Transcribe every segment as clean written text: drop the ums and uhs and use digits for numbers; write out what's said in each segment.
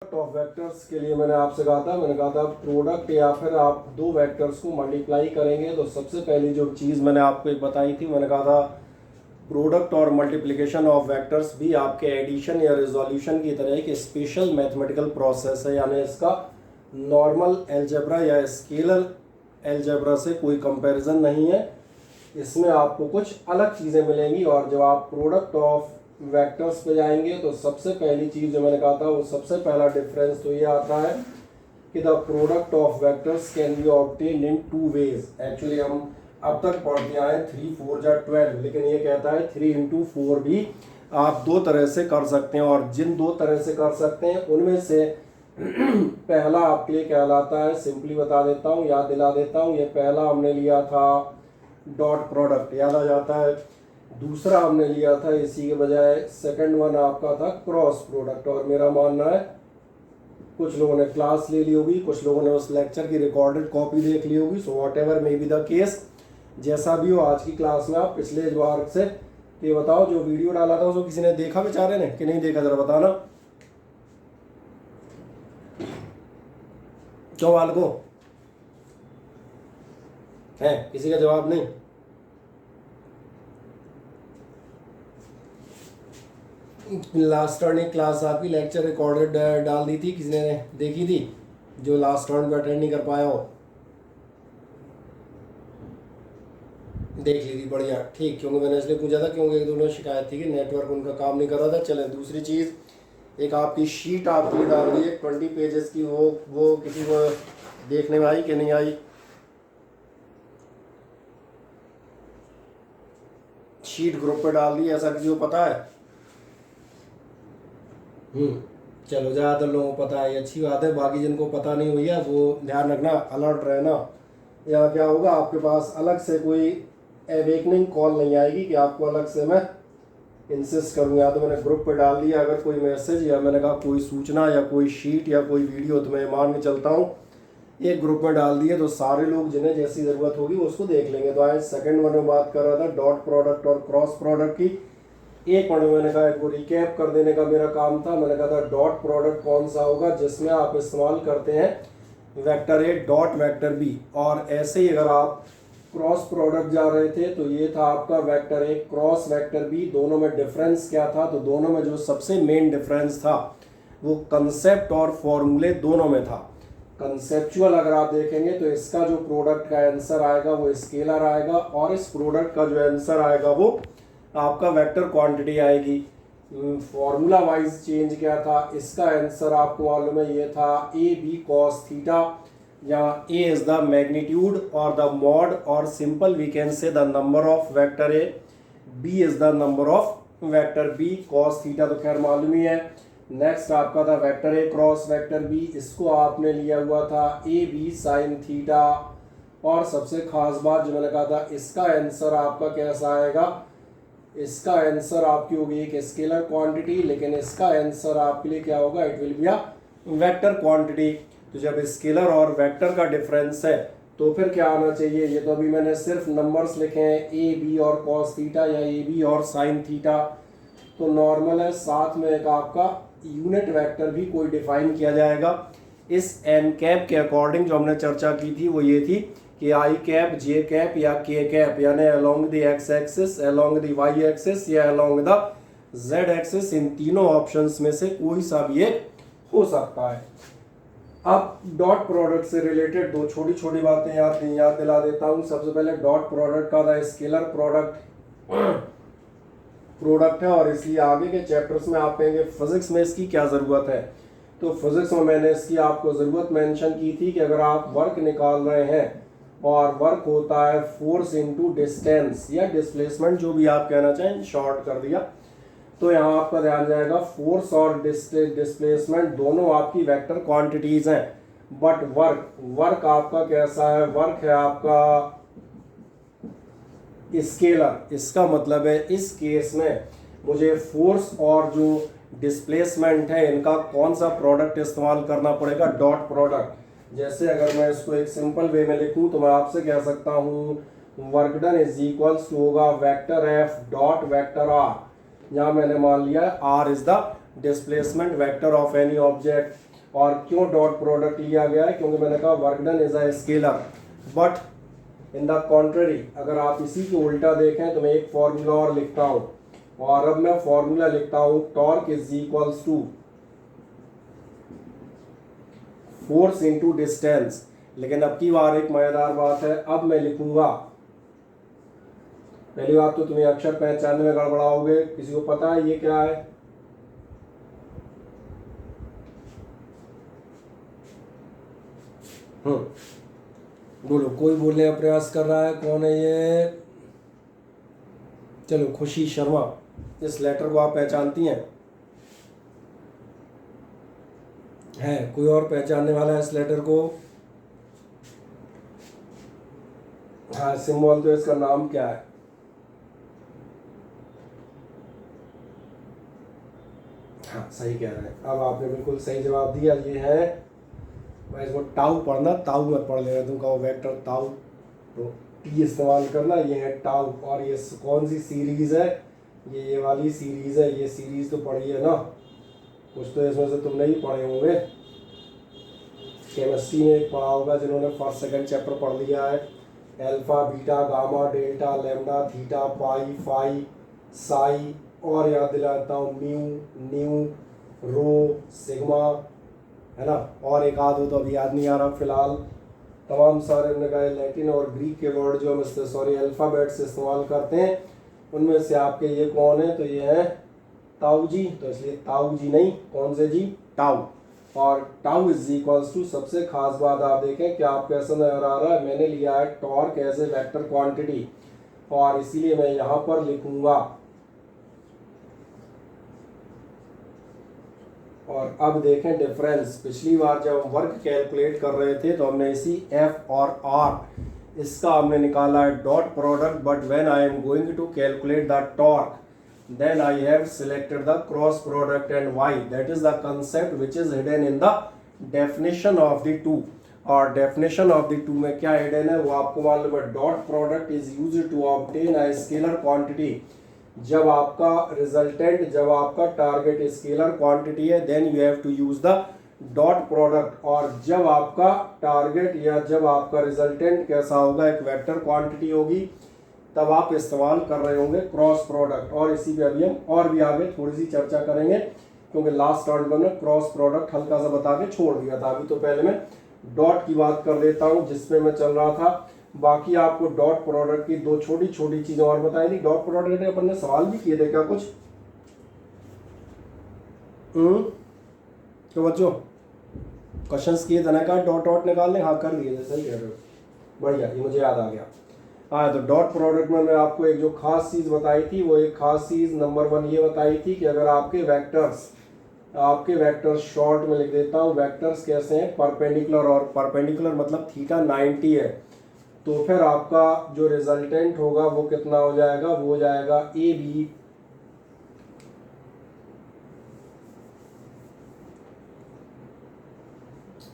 Of vectors के लिए मैंने कहा था प्रोडक्ट या फिर आप दो वेक्टर्स को मल्टीप्लाई करेंगे तो सबसे पहली जो चीज़ मैंने आपको एक बताई थी, मैंने कहा था प्रोडक्ट और मल्टीप्लिकेशन ऑफ वेक्टर्स भी आपके एडिशन या रिजोल्यूशन की तरह एक स्पेशल मैथमेटिकल प्रोसेस है, यानी इसका नॉर्मल अलजेब्रा या स्केलर अलजेब्रा से कोई कंपैरिजन नहीं है। इसमें आपको कुछ अलग चीज़ें मिलेंगी। और जब आप प्रोडक्ट ऑफ वेक्टर्स पे जाएंगे तो सबसे पहली चीज़ जो मैंने कहा था वो सबसे पहला डिफरेंस तो ये आता है कि the product of vectors can be obtained in two ways. Actually हम अब तक पढ़ते आए 3 4 जा 12, लेकिन ये कहता है 3 into 4 भी आप दो तरह से कर सकते हैं। और जिन दो तरह से कर सकते हैं उनमें से पहला आपके लिए कहलाता है, सिंपली बता देता हूँ, याद दिला देता हूँ, ये पहला हमने लिया था डॉट प्रोडक्ट, याद आ जाता है। दूसरा हमने लिया था इसी के बजाय सेकंड वन आपका था क्रॉस प्रोडक्ट। और मेरा मानना है कुछ लोगों ने क्लास ले ली होगी, कुछ लोगों ने उस लेक्चर की रिकॉर्डेड कॉपी देख ली होगी। So what ever may be the case, जैसा भी हो, आज की क्लास में आप पिछले बार से ये बताओ जो वीडियो डाला था उसको किसी ने देखा बेचारे ने कि नहीं देखा, जरा बताना चौवाल को है, किसी का जवाब नहीं। लास्ट टर्न एक क्लास आपकी लेक्चर रिकॉर्डेड डाल दी थी, किसी ने देखी थी जो लास्ट राउंड में अटेंड नहीं कर पाया हो? देख ली थी, बढ़िया, ठीक। क्योंकि मैंने इसलिए पूछा था क्योंकि एक दोनों शिकायत थी कि नेटवर्क उनका काम नहीं कर रहा था। चलें, दूसरी चीज़, एक आपकी शीट आपकी डाल दी है 20 पेजेस की, वो किसी को देखने में आई कि नहीं आई? शीट ग्रुप पे डाल दी, ऐसा किसी को पता है? चलो, ज़्यादातर लोगों को पता है, अच्छी बात है। बाकी जिनको पता नहीं हुई है वो ध्यान रखना, अलर्ट रहना। या क्या होगा, आपके पास अलग से कोई एवेकनिंग कॉल नहीं आएगी कि आपको अलग से मैं इंसिस्ट करूँगा। या तो मैंने ग्रुप पे डाल दिया, अगर कोई मैसेज या मैंने कहा कोई सूचना या कोई शीट या कोई वीडियो, तो मैं मान के चलता हूँ एक ग्रुप में डाल दिए तो सारे लोग जिन्हें जैसी ज़रूरत होगी वो उसको देख लेंगे। तो आज सेकंड वन में बात कर रहा था डॉट प्रोडक्ट और क्रॉस प्रोडक्ट की। एक मिनट मैंने कहा वो रिकैप कर देने का मेरा काम था। मैंने कहा था डॉट प्रोडक्ट कौन सा होगा जिसमें आप इस्तेमाल करते हैं vector A dot vector B. और ऐसे ही अगर आप क्रॉस प्रोडक्ट जा रहे थे तो ये था आपका vector A cross vector B. दोनों में डिफरेंस क्या था? तो दोनों में जो सबसे मेन डिफरेंस था वो कंसेप्ट और फॉर्मूले दोनों में था। कंसेप्चुअल अगर आप देखेंगे तो इसका जो प्रोडक्ट का आंसर आएगा वो स्केलर आएगा, और इस प्रोडक्ट का जो आंसर आएगा वो आपका वेक्टर क्वांटिटी आएगी। फॉर्मूला वाइज चेंज क्या था? इसका आंसर आपको मालूम है ये था ए बी कॉस थीटा, जहाँ ए इज द मैग्नीट्यूड और द मॉड, और simple we can say the number of vector A, B is the number of vector B, cos theta तो खैर मालूम ही है। नेक्स्ट आपका था vector A cross vector B, इसको आपने लिया हुआ था ए बी साइन थीटा। और सबसे खास बात जो मैंने कहा था, इसका आंसर आपका कैसा आएगा? इसका आंसर आपकी होगी एक स्केलर क्वांटिटी, लेकिन इसका आंसर आपके लिए क्या होगा? It will be a vector quantity. तो जब स्केलर और वेक्टर का डिफरेंस है तो फिर क्या आना चाहिए? ये तो अभी मैंने सिर्फ नंबर्स लिखे हैं, ए बी और कॉस थीटा या ए बी और साइन थीटा, तो नॉर्मल है। साथ में एक आपका यूनिट वेक्टर भी कोई डिफाइन किया जाएगा। इस एन कैप के अकॉर्डिंग जो हमने चर्चा की थी वो ये थी कि आई कैप, जे कैप या के कैप, यानी along the X axis, along the Y axis या अलोंग द जेड एक्सिस, इन तीनों ऑप्शंस में से कोई सा भी एक हो सकता है। अब डॉट प्रोडक्ट से रिलेटेड दो छोटी छोटी बातें याद दिला देता हूँ। सबसे पहले डॉट प्रोडक्ट का था स्केलर प्रोडक्ट है, और इसलिए आगे के चैप्टर्स में आप कहेंगे फिजिक्स में इसकी क्या ज़रूरत है। तो फिजिक्स में मैंने इसकी आपको ज़रूरत मेंशन की थी कि अगर आप वर्क निकाल रहे हैं और वर्क होता है फोर्स इनटू डिस्टेंस या डिस्प्लेसमेंट, जो भी आप कहना चाहें, शॉर्ट कर दिया, तो यहाँ आपका ध्यान जाएगा फोर्स और डिस्प्लेसमेंट दोनों आपकी वेक्टर क्वांटिटीज़ हैं। बट वर्क आपका कैसा है? वर्क है आपका स्केलर। इसका मतलब है इस केस में मुझे फोर्स और जो डिस्प्लेसमेंट है इनका कौन सा प्रोडक्ट इस्तेमाल करना पड़ेगा? Dot product. जैसे अगर मैं इसको एक सिंपल वे में लिखूं तो मैं आपसे कह सकता हूं work done is equals to होगा vector F dot vector R. यहाँ मैंने मान लिया R is the displacement vector of any object. और क्यों डॉट प्रोडक्ट लिया गया है, क्योंकि मैंने कहा work done is a scalar, but in the contrary अगर आप इसी के उल्टा देखें तो मैं एक फॉर्मूला और लिखता हूँ, और अब मैं फॉर्मूला लिखता हूँ torque is equals to force into distance. लेकिन अब की बार एक मजेदार बात है, अब मैं लिखूंगा, पहली बात तो तुम्हें अक्षर पहचानने में गड़बड़ाओगे, किसी को पता है ये क्या है? बोलो, कोई बोलने का प्रयास कर रहा है, कौन है ये? चलो, खुशी शर्मा, इस लेटर को आप पहचानती हैं? है कोई और पहचानने वाला है इस लेटर को? हाँ, सिंबल तो इसका नाम क्या है? हाँ, सही कह रहे हैं, अब आपने बिल्कुल सही जवाब दिया। ये है, मैं इसको टाउ पढ़ना, ताऊ में पढ़ लेना, तुम कहो वेक्टर ताऊ तो टी इस्तेमाल करना। ये है टाउ, और ये कौन सी सीरीज है? ये वाली सीरीज है। ये सीरीज तो पढ़ी है ना, कुछ तो इसमें से तुम नहीं पढ़े होंगे, केमिस्ट्री में एक पढ़ा होगा जिन्होंने फर्स्ट सेकंड चैप्टर पढ़ लिया है। Alpha, beta, gamma, delta, lambda, theta, pi, phi, psi, और याद दिलाता हूँ म्यू, न्यू, रो, सिग्मा, है ना, और एक आध हो तो अभी याद नहीं आ रहा फिलहाल। तमाम सारे हमने कहा लैटिन और ग्रीक के वर्ड जो हम अल्फ़ाबेट से इस्तेमाल करते हैं, उनमें से आपके ये कौन है? तो ये है ताऊ जी, तो इसलिए ताऊ जी नहीं, कौन से जी? टाउ। और टाउ इज इक्वल्स टू, सबसे खास बात आप देखें क्या आपको ऐसा नजर आ रहा है, मैंने लिया है torque as a vector quantity, और इसीलिए मैं यहाँ पर लिखूंगा। और अब देखें डिफरेंस, पिछली बार जब हम वर्क कैलकुलेट कर रहे थे तो हमने इसी एफ और आर, इसका हमने निकाला है dot product, but when I am going to calculate the torque then I have selected the cross product, and why? That is the concept which is hidden in the definition of the two, और definition of the two में क्या hidden है वो आपको मालूम है। dot product is used to obtain a scalar quantity, जब आपका रिजल्टेंट, जब आपका टारगेट स्केलर क्वांटिटी है, then you have to use the dot product, और जब आपका टारगेट या जब आपका रिजल्टेंट कैसा होगा, एक वेक्टर क्वांटिटी होगी, तब आप इस्तेमाल कर रहे होंगे क्रॉस प्रोडक्ट। और इसी पे अभी हम और भी आगे थोड़ी सी चर्चा करेंगे, क्योंकि लास्ट राउंड में मैंने क्रॉस प्रोडक्ट हल्का सा बता के छोड़ दिया था। अभी तो पहले मैं डॉट की बात कर देता हूँ जिसमें मैं चल रहा था। बाकी आपको डॉट प्रोडक्ट की दो छोटी छोटी चीजें और बताई थी। डॉट प्रोडक्ट अपन ने सवाल भी किए थे क्या कुछ? तो बच्चों क्वेश्चंस किए थे ना, कहा डॉट डॉट निकालने, हाँ कर दिए थे, सही कह रहे हो, बढ़िया, ये मुझे याद आ गया। हाँ, तो डॉट प्रोडक्ट में मैं आपको एक जो खास चीज़ बताई थी, वो एक खास चीज़ नंबर 1 ये बताई थी कि अगर आपके वेक्टर्स शॉर्ट में लिख देता हूँ, वेक्टर्स कैसे हैं? परपेंडिकुलर, और परपेंडिकुलर मतलब थीटा 90 है, तो फिर आपका जो रिजल्टेंट होगा वो कितना हो जाएगा? वो हो जाएगा ए बी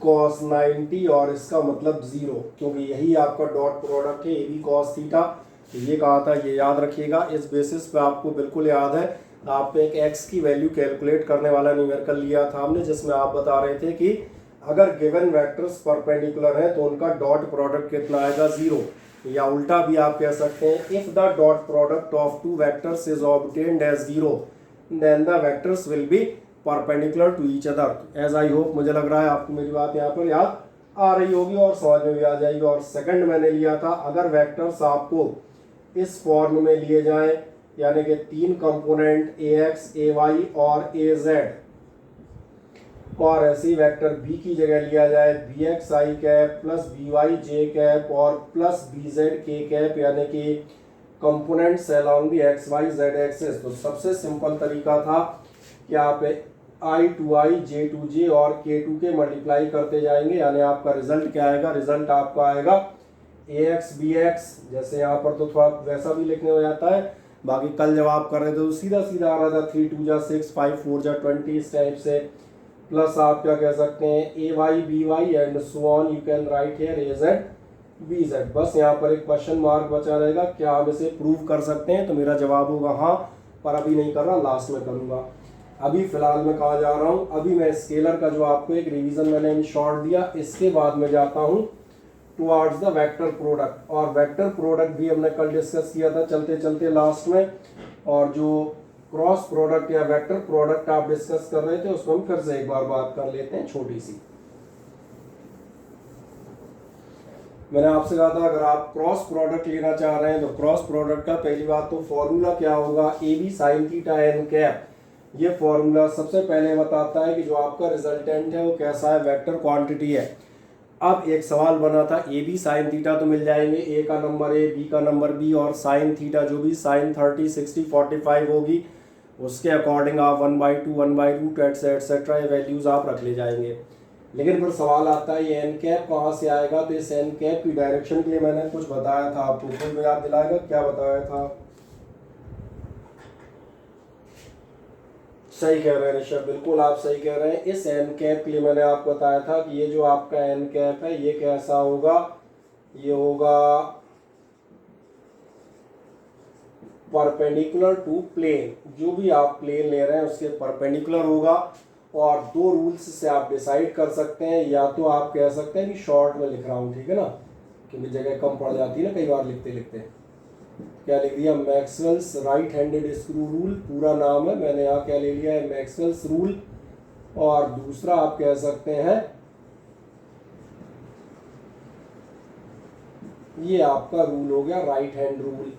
cos 90, और इसका मतलब 0, क्योंकि यही आपका डॉट प्रोडक्ट है, ए बी cos थीटा। ये कहा था, ये याद रखिएगा। इस बेसिस पे आपको बिल्कुल याद है, आपने एक एक्स की वैल्यू कैलकुलेट करने वाला न्यूमेरिकल लिया था हमने, जिसमें आप बता रहे थे कि अगर गिवन वेक्टर्स परपेंडिकुलर है तो उनका डॉट प्रोडक्ट कितना आएगा? 0। या उल्टा भी आप कह सकते हैं, if the dot product of two vectors is obtained as 0 then the vectors will be perpendicular to each other. As I hope, मुझे लग रहा है आपको मेरी बात यहाँ पर याद आ रही होगी और समझ में भी आ जाएगी। और सेकंड मैंने लिया था, अगर वेक्टर्स आपको इस फॉर्म में लिए जाएं, यानी कि 3 कंपोनेंट ax, ay और az, और ऐसे ही वेक्टर b की जगह लिया जाए bx i cap plus by j cap और प्लस bz k कैप, यानी कि components along the x y z axis. तो सबसे सिंपल तरीका था कि आप i to i j to j और k टू के मल्टीप्लाई करते जाएंगे, यानी आपका रिजल्ट क्या आएगा? रिजल्ट आपका आएगा ax bx, जैसे यहाँ पर तो थोड़ा वैसा भी लिखने हो जाता है, बाकी कल जब आप कर रहे थे तो सीधा सीधा आ रहा था 3 2 जा 6 5 4 जा 20 इस टाइप से, प्लस आप क्या कह सकते हैं A Y B Y and so on, you can write here A Z B Z. बस यहाँ पर एक क्वेश्चन मार्क बचा रहेगा, क्या हम इसे प्रूव कर सकते हैं? तो मेरा जवाब होगा हाँ, पर अभी नहीं कर रहा, लास्ट में करूँगा। अभी फिलहाल मैं कहाँ जा रहा हूँ, अभी मैं स्केलर का जो आपको एक रिवीजन मैंने इन शॉर्ट दिया, इसके बाद मैं जाता हूँ टुवर्ड्स द वेक्टर प्रोडक्ट। और वेक्टर प्रोडक्ट भी हमने कल डिस्कस किया था चलते चलते लास्ट में, और जो क्रॉस प्रोडक्ट या वेक्टर प्रोडक्ट आप डिस्कस कर रहे थे उसमें हम फिर से एक बार बात कर लेते हैं छोटी सी। मैंने आपसे कहा था अगर आप क्रॉस प्रोडक्ट लेना चाह रहे हैं तो क्रॉस प्रोडक्ट का पहली बात तो फॉर्मूला क्या होगा, A B sine theta N cap. ये फॉर्मूला सबसे पहले बताता है कि जो आपका रिजल्टेंट है वो कैसा है, वेक्टर क्वांटिटी है। अब एक सवाल बना था ए बी साइन थीटा तो मिल जाएंगे, ए का नंबर ए, बी का नंबर बी, और साइन थीटा जो भी साइन 30 60 45 होगी उसके अकॉर्डिंग आप 1/2 1/2 एटसेट्रा ये वैल्यूज आप रख ले जाएंगे। लेकिन फिर सवाल आता है ये एन कैप कहाँ से आएगा, तो इस एन कैप की डायरेक्शन के लिए मैंने कुछ बताया था आपको, खुद याद दिलाएगा क्या बताया था। सही कह रहे हैं ऋषभ, बिल्कुल आप सही कह रहे हैं। इस एन कैप के लिए मैंने आपको बताया था कि ये जो आपका एन कैप है ये कैसा होगा, ये होगा परपेंडिकुलर टू प्लेन, जो भी आप प्लेन ले रहे हैं उसके परपेंडिकुलर होगा। और दो रूल्स से आप डिसाइड कर सकते हैं, या तो आप कह सकते हैं कि शॉर्ट में लिख रहा हूँ, ठीक है ना, क्योंकि जगह कम पड़ जाती है ना कई बार लिखते लिखते। क्या लिख दिया, Maxwell's right handed screw rule पूरा नाम है, मैंने यहाँ क्या ले लिया है, मैक्सवेल्स रूल। और दूसरा आप कह सकते हैं ये आपका रूल हो गया राइट हैंड रूल।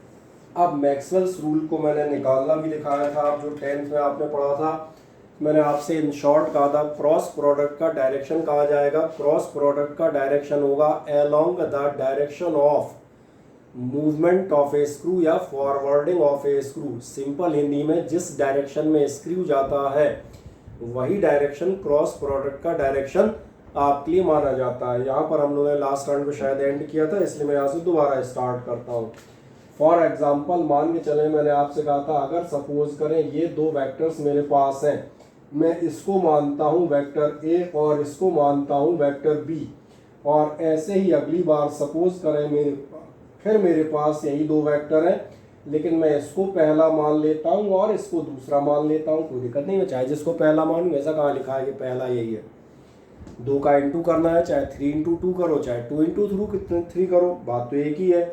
अब मैक्सवेल्स रूल को मैंने निकालना भी दिखाया था, आप जो 10th में आपने पढ़ा था। मैंने आपसे इन शॉर्ट कहा था क्रॉस प्रोडक्ट का डायरेक्शन कहा जाएगा, क्रॉस प्रोडक्ट का डायरेक्शन होगा along the direction of movement of a screw या forwarding of a screw. Simple Hindi में जिस डायरेक्शन में स्क्रू जाता है वही डायरेक्शन क्रॉस प्रोडक्ट का डायरेक्शन आपके लिए माना जाता है। यहाँ पर हम लोगों ने लास्ट राउंड को शायद एंड किया था, इसलिए मैं यहाँ से दोबारा स्टार्ट करता हूँ। फॉर एग्जाम्पल मान के चले, मैंने आपसे कहा था अगर सपोज करें ये दो वेक्टर्स मेरे पास हैं, मैं इसको मानता हूँ वेक्टर ए और इसको मानता हूँ वेक्टर बी, और ऐसे ही अगली बार सपोज करें फिर मेरे पास यही दो वेक्टर हैं, लेकिन मैं इसको पहला मान लेता हूँ और इसको दूसरा मान लेता हूँ, कोई दिक्कत नहीं है। चाहे जिसको पहला मानूँ, ऐसा कहाँ लिखा है कि पहला यही है, 2 का इंटू करना है, चाहे 3 × 2 करो, चाहे 2 × 3 करो, बात तो एक ही है।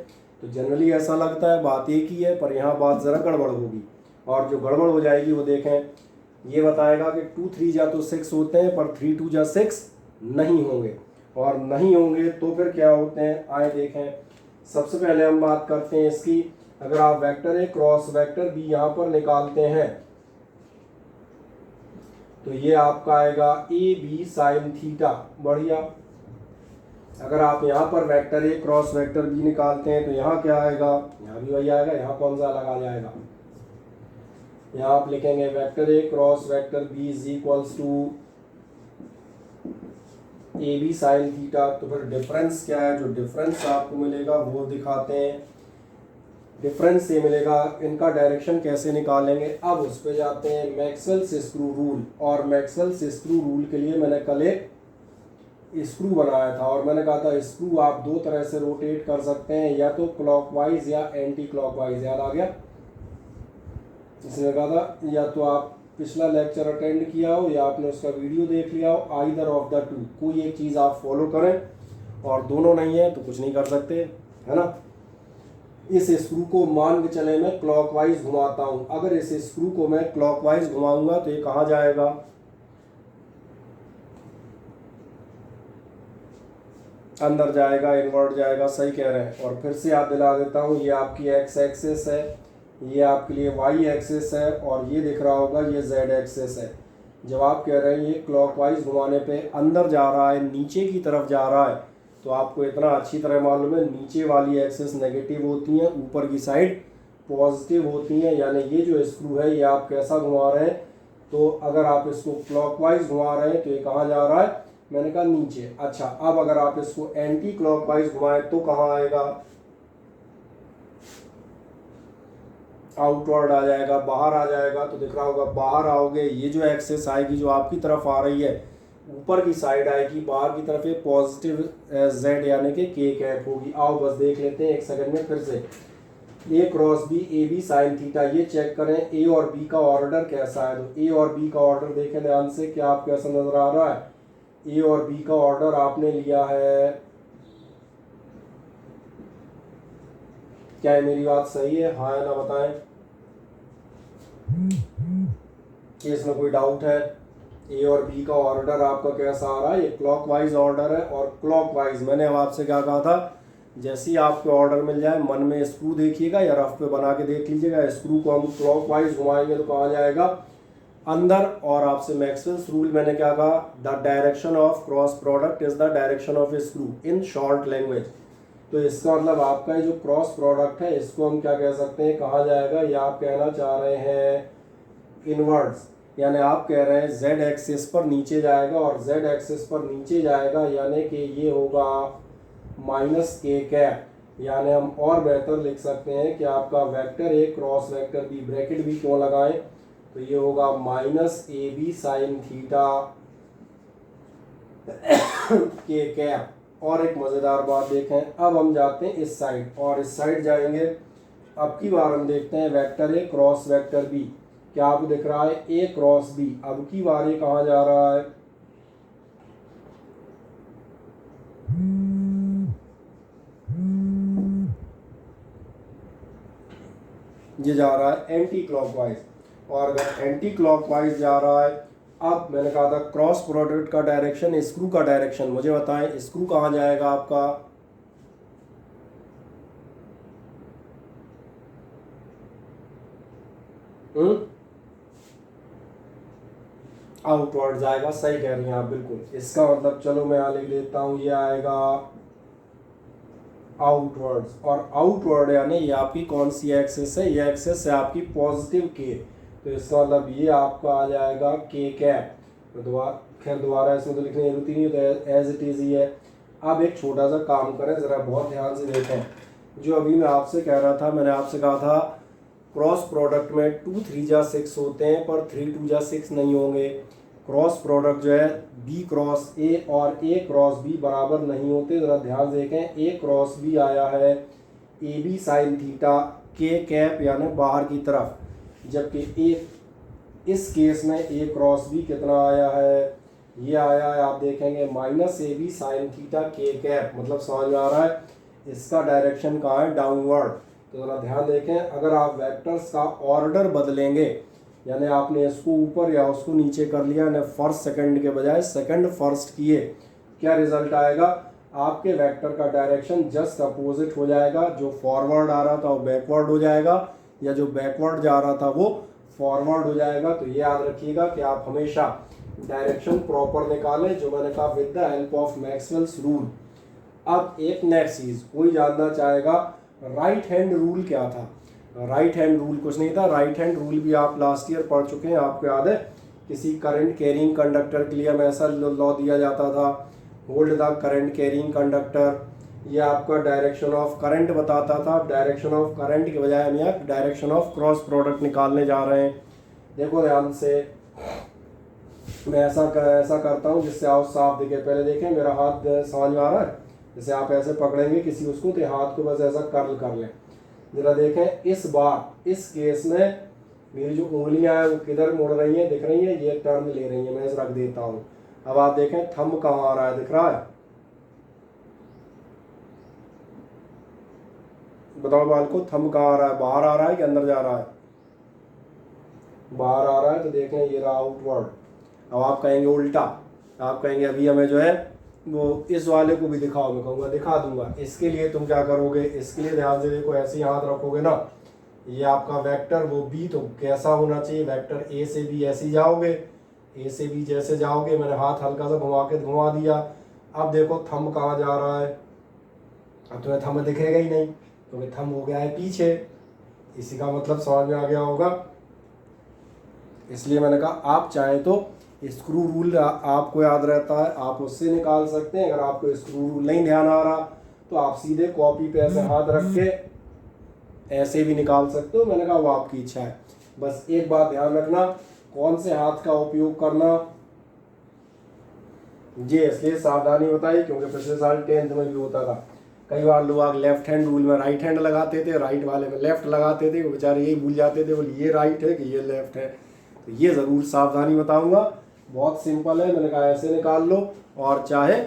तो जनरली ऐसा लगता है बात एक ही है, पर यहाँ बात ज़रा गड़बड़ होगी, और जो गड़बड़ हो जाएगी वो देखें, ये बताएगा कि 2 3 जा तो 6 होते हैं, पर 3 2 जा 6 नहीं होंगे, और नहीं होंगे तो फिर क्या होते हैं, आए देखें। सबसे पहले हम बात करते हैं इसकी, अगर आप vector A cross vector B यहाँ पर निकालते हैं तो ये आपका आएगा ए बी साइन थीटा, बढ़िया। अगर आप यहाँ पर vector A cross vector B निकालते हैं तो यहाँ क्या आएगा, यहाँ भी वही आएगा, यहाँ कौन सा अलग आ जाएगा, यहाँ आप लिखेंगे vector A cross vector B is equals to A B sine theta. तो फिर डिफरेंस क्या है, जो डिफरेंस आपको मिलेगा वो दिखाते हैं। डिफरेंस ये मिलेगा, इनका डायरेक्शन कैसे निकालेंगे, अब उस पर जाते हैं। मैक्सवेल्स स्क्रू रूल, और मैक्सवेल्स स्क्रू रूल के लिए मैंने कल एक स्क्रू बनाया था, और मैंने कहा था स्क्रू आप दो तरह से रोटेट कर सकते हैं, या तो क्लॉकवाइज या एंटी क्लॉकवाइज, याद आ गया। इसने कहा था या तो आप पिछला लेक्चर अटेंड किया हो या आपने उसका वीडियो देख लिया हो, आइदर ऑफ द टू, कोई एक चीज़ आप फॉलो करें, और दोनों नहीं है तो कुछ नहीं कर सकते, है ना। इस स्क्रू को मान के चले मैं क्लॉकवाइज घुमाता हूँ, अगर इस स्क्रू को मैं क्लॉकवाइज घुमाऊंगा तो ये कहाँ जाएगा, अंदर जाएगा, इनवर्ट जाएगा, सही कह रहे हैं। और फिर से याद दिला देता हूँ, ये आपकी एक्स एक्सिस है, ये आपके लिए वाई एक्सिस है, और ये दिख रहा होगा ये जेड एक्सिस है। जब आप कह रहे हैं ये क्लॉकवाइज घुमाने पे अंदर जा रहा है, नीचे की तरफ जा रहा है, तो आपको इतना अच्छी तरह मालूम है नीचे वाली एक्सिस नेगेटिव होती हैं, ऊपर की साइड पॉजिटिव होती हैं। यानी ये जो स्क्रू है ये आप कैसा घुमा रहे हैं, तो अगर आप इसको क्लॉकवाइज घुमा रहे हैं तो ये कहाँ जा रहा है, मैंने कहा नीचे। अच्छा, अब अगर आप इसको एंटी क्लॉकवाइज घुमाएं तो कहाँ आएगा, आउटवर्ड आ जाएगा, बाहर आ जाएगा। तो दिख रहा होगा बाहर आओगे, ये जो एक्सेस आएगी जो आपकी तरफ आ रही है ऊपर की साइड आएगी, बाहर की तरफ ये पॉजिटिव जेड यानी कि के कैप होगी। आओ बस देख लेते हैं एक सेकंड में फिर से। A cross B, A B sine theta, ये चेक करें ए और बी का ऑर्डर कैसा है। तो ए और बी का ऑर्डर देखें ध्यान से, क्या आपको ऐसा नजर आ रहा है? ए और बी का ऑर्डर आपने लिया है, क्या है मेरी बात सही है? हाँ या ना बताएं कि इसमें कोई डाउट है? ए और बी का ऑर्डर आपका कैसा आ रहा है? ये क्लॉकवाइज ऑर्डर है, और क्लॉकवाइज मैंने अब आपसे क्या कहा था, जैसे ही आपको ऑर्डर मिल जाए मन में स्क्रू देखिएगा या रफ पे बना के देख लीजिएगा। स्क्रू को हम क्लॉकवाइज घुमाएंगे तो कहाँ जाएगा? अंदर। और आपसे मैक्सवेल्स रूल मैंने क्या कहा? The direction of cross product is the direction of a screw in short language. तो इसका मतलब आपका जो क्रॉस प्रोडक्ट है इसको हम क्या कह सकते हैं, कहाँ जाएगा? या आप कहना चाह रहे हैं इनवर्ड्स, यानी आप कह रहे हैं जेड एक्सिस पर नीचे जाएगा, और जेड एक्सिस पर नीचे जाएगा यानी कि ये होगा माइनस के कैप। यानी हम और बेहतर लिख सकते हैं कि आपका vector A cross vector B, bracket भी क्यों लगाएं, तो ये होगा minus A B sine theta K cap. और एक मज़ेदार बात देखें, अब हम जाते हैं इस साइड, और इस साइड जाएंगे। अब की बार हम देखते हैं vector A cross vector B, क्या आपको दिख रहा है? A cross B. अब की बार ये कहाँ जा रहा है? ये जा रहा है एंटी क्लॉकवाइज, और अगर एंटी क्लॉकवाइज जा रहा है, अब मैंने कहा था क्रॉस प्रोडक्ट का डायरेक्शन, स्क्रू का डायरेक्शन, मुझे बताएं स्क्रू कहाँ जाएगा आपका? आउटवर्ड जाएगा। सही कह रही हैं आप, बिल्कुल। इसका मतलब चलो मैं यहाँ लिख देता हूँ, ये आएगा आउटवर्ड्स। और आउटवर्ड यानी ये आपकी कौन सी एक्सिस है? ये एक्सिस है आपकी पॉजिटिव के, तो इसका मतलब ये आपका आ जाएगा के कैप। तो दोबारा इसमें तो लिखने की जरूरत ही नहीं, तो एज इट इज ही है। अब एक छोटा सा काम करें, ज़रा बहुत ध्यान से देखें। जो अभी मैं आपसे कह रहा था, मैंने आपसे कहा था क्रॉस प्रोडक्ट में 2 3 जा 6 होते हैं, पर 3 2 जा 6 नहीं होंगे। क्रॉस प्रोडक्ट जो है बी क्रॉस ए और ए क्रॉस बी बराबर नहीं होते। ज़रा ध्यान देखें, ए क्रॉस बी आया है ए B sine theta K cap, यानी बाहर की तरफ, जबकि ए इस केस में ए क्रॉस बी कितना आया है? ये आया है, आप देखेंगे minus A B sine theta K cap. मतलब समझ में आ रहा है इसका डायरेक्शन कहाँ है? डाउनवर्ड। तो ज़रा ध्यान देखें, अगर आप वेक्टर्स का ऑर्डर बदलेंगे, यानी आपने इसको ऊपर या उसको नीचे कर लिया, यानी फर्स्ट सेकंड के बजाय सेकंड फर्स्ट किए, क्या रिजल्ट आएगा? आपके वेक्टर का डायरेक्शन जस्ट अपोजिट हो जाएगा। जो फॉरवर्ड आ रहा था वो बैकवर्ड हो जाएगा, या जो बैकवर्ड जा रहा था वो फॉरवर्ड हो जाएगा। तो ये याद रखिएगा कि आप हमेशा डायरेक्शन प्रॉपर निकालें, जो मैंने कहा with the help of Maxwell's rule. अब एक नेक्स्ट चीज़, कोई जानना चाहेगा राइट हैंड रूल क्या था? राइट हैंड रूल कुछ नहीं था। राइट हैंड रूल भी आप लास्ट ईयर पढ़ चुके हैं, आपको याद है? किसी करंट कैरिंग कंडक्टर के लिए हमें ऐसा लॉ दिया जाता था, hold the current carrying conductor. ये आपका डायरेक्शन ऑफ करंट बताता था। डायरेक्शन ऑफ करंट के बजाय हम यहाँ डायरेक्शन ऑफ क्रॉस प्रोडक्ट निकालने जा रहे हैं। देखो ध्यान से, मैं ऐसा करता हूँ जिससे आप साफ दिखे। पहले देखें, मेरा हाथ समझ में आ रहा है? जैसे आप ऐसे पकड़ेंगे किसी उसको, तो हाथ को बस ऐसा कर्ल कर लें। जरा देखें, इस बार इस केस में मेरी जो उंगलियां हैं वो किधर मुड़ रही हैं? दिख रही हैं? ये टर्न ले रही हैं। मैं इसे रख देता हूँ। अब आप देखें थंब कहाँ आ रहा है? दिख रहा है? बताओ बाल को, थंब कहाँ आ रहा है? बाहर आ रहा है कि अंदर जा रहा है? बाहर आ रहा है। तो देख लें, ये रहा आउटवर्ड। अब आप कहेंगे उल्टा, आप कहेंगे अभी हमें जो है वो इस वाले को भी दिखाओ। मैं कहूँगा दिखा दूंगा। इसके लिए तुम क्या करोगे? इसके लिए ध्यान से देखो, ऐसे ही हाथ रखोगे ना, ये आपका वेक्टर वो बी, तो कैसा होना चाहिए? वेक्टर ए से बी ऐसे ही जाओगे। ए से बी जैसे जाओगे, मैंने हाथ हल्का सा घुमा दिया। अब देखो थंब कहाँ जा रहा है? अब तुम्हें थंब दिखेगा ही नहीं, क्योंकि थंब हो गया है पीछे। इसी का मतलब समझ में आ गया होगा। इसलिए मैंने कहा आप चाहें तो स्क्रू रूल आपको याद रहता है, आप उससे निकाल सकते हैं। अगर आपको स्क्रू रूल नहीं ध्यान आ रहा तो आप सीधे कॉपी पे ऐसे हाथ रख के ऐसे भी निकाल सकते हो। मैंने कहा वो आपकी इच्छा है। बस एक बात ध्यान रखना, कौन से हाथ का उपयोग करना, ये इसलिए सावधानी बताई क्योंकि पिछले साल 10th में भी होता था। कई बार लोग लेफ्ट हैंड रूल में राइट हैंड लगाते थे, राइट वाले में लेफ्ट लगाते थे, वो बेचारे यही भूल जाते थे, बोले ये राइट है कि ये लेफ्ट है। तो ये ज़रूर सावधानी बताऊंगा, बहुत सिंपल है। मैंने कहा ऐसे निकाल लो और चाहे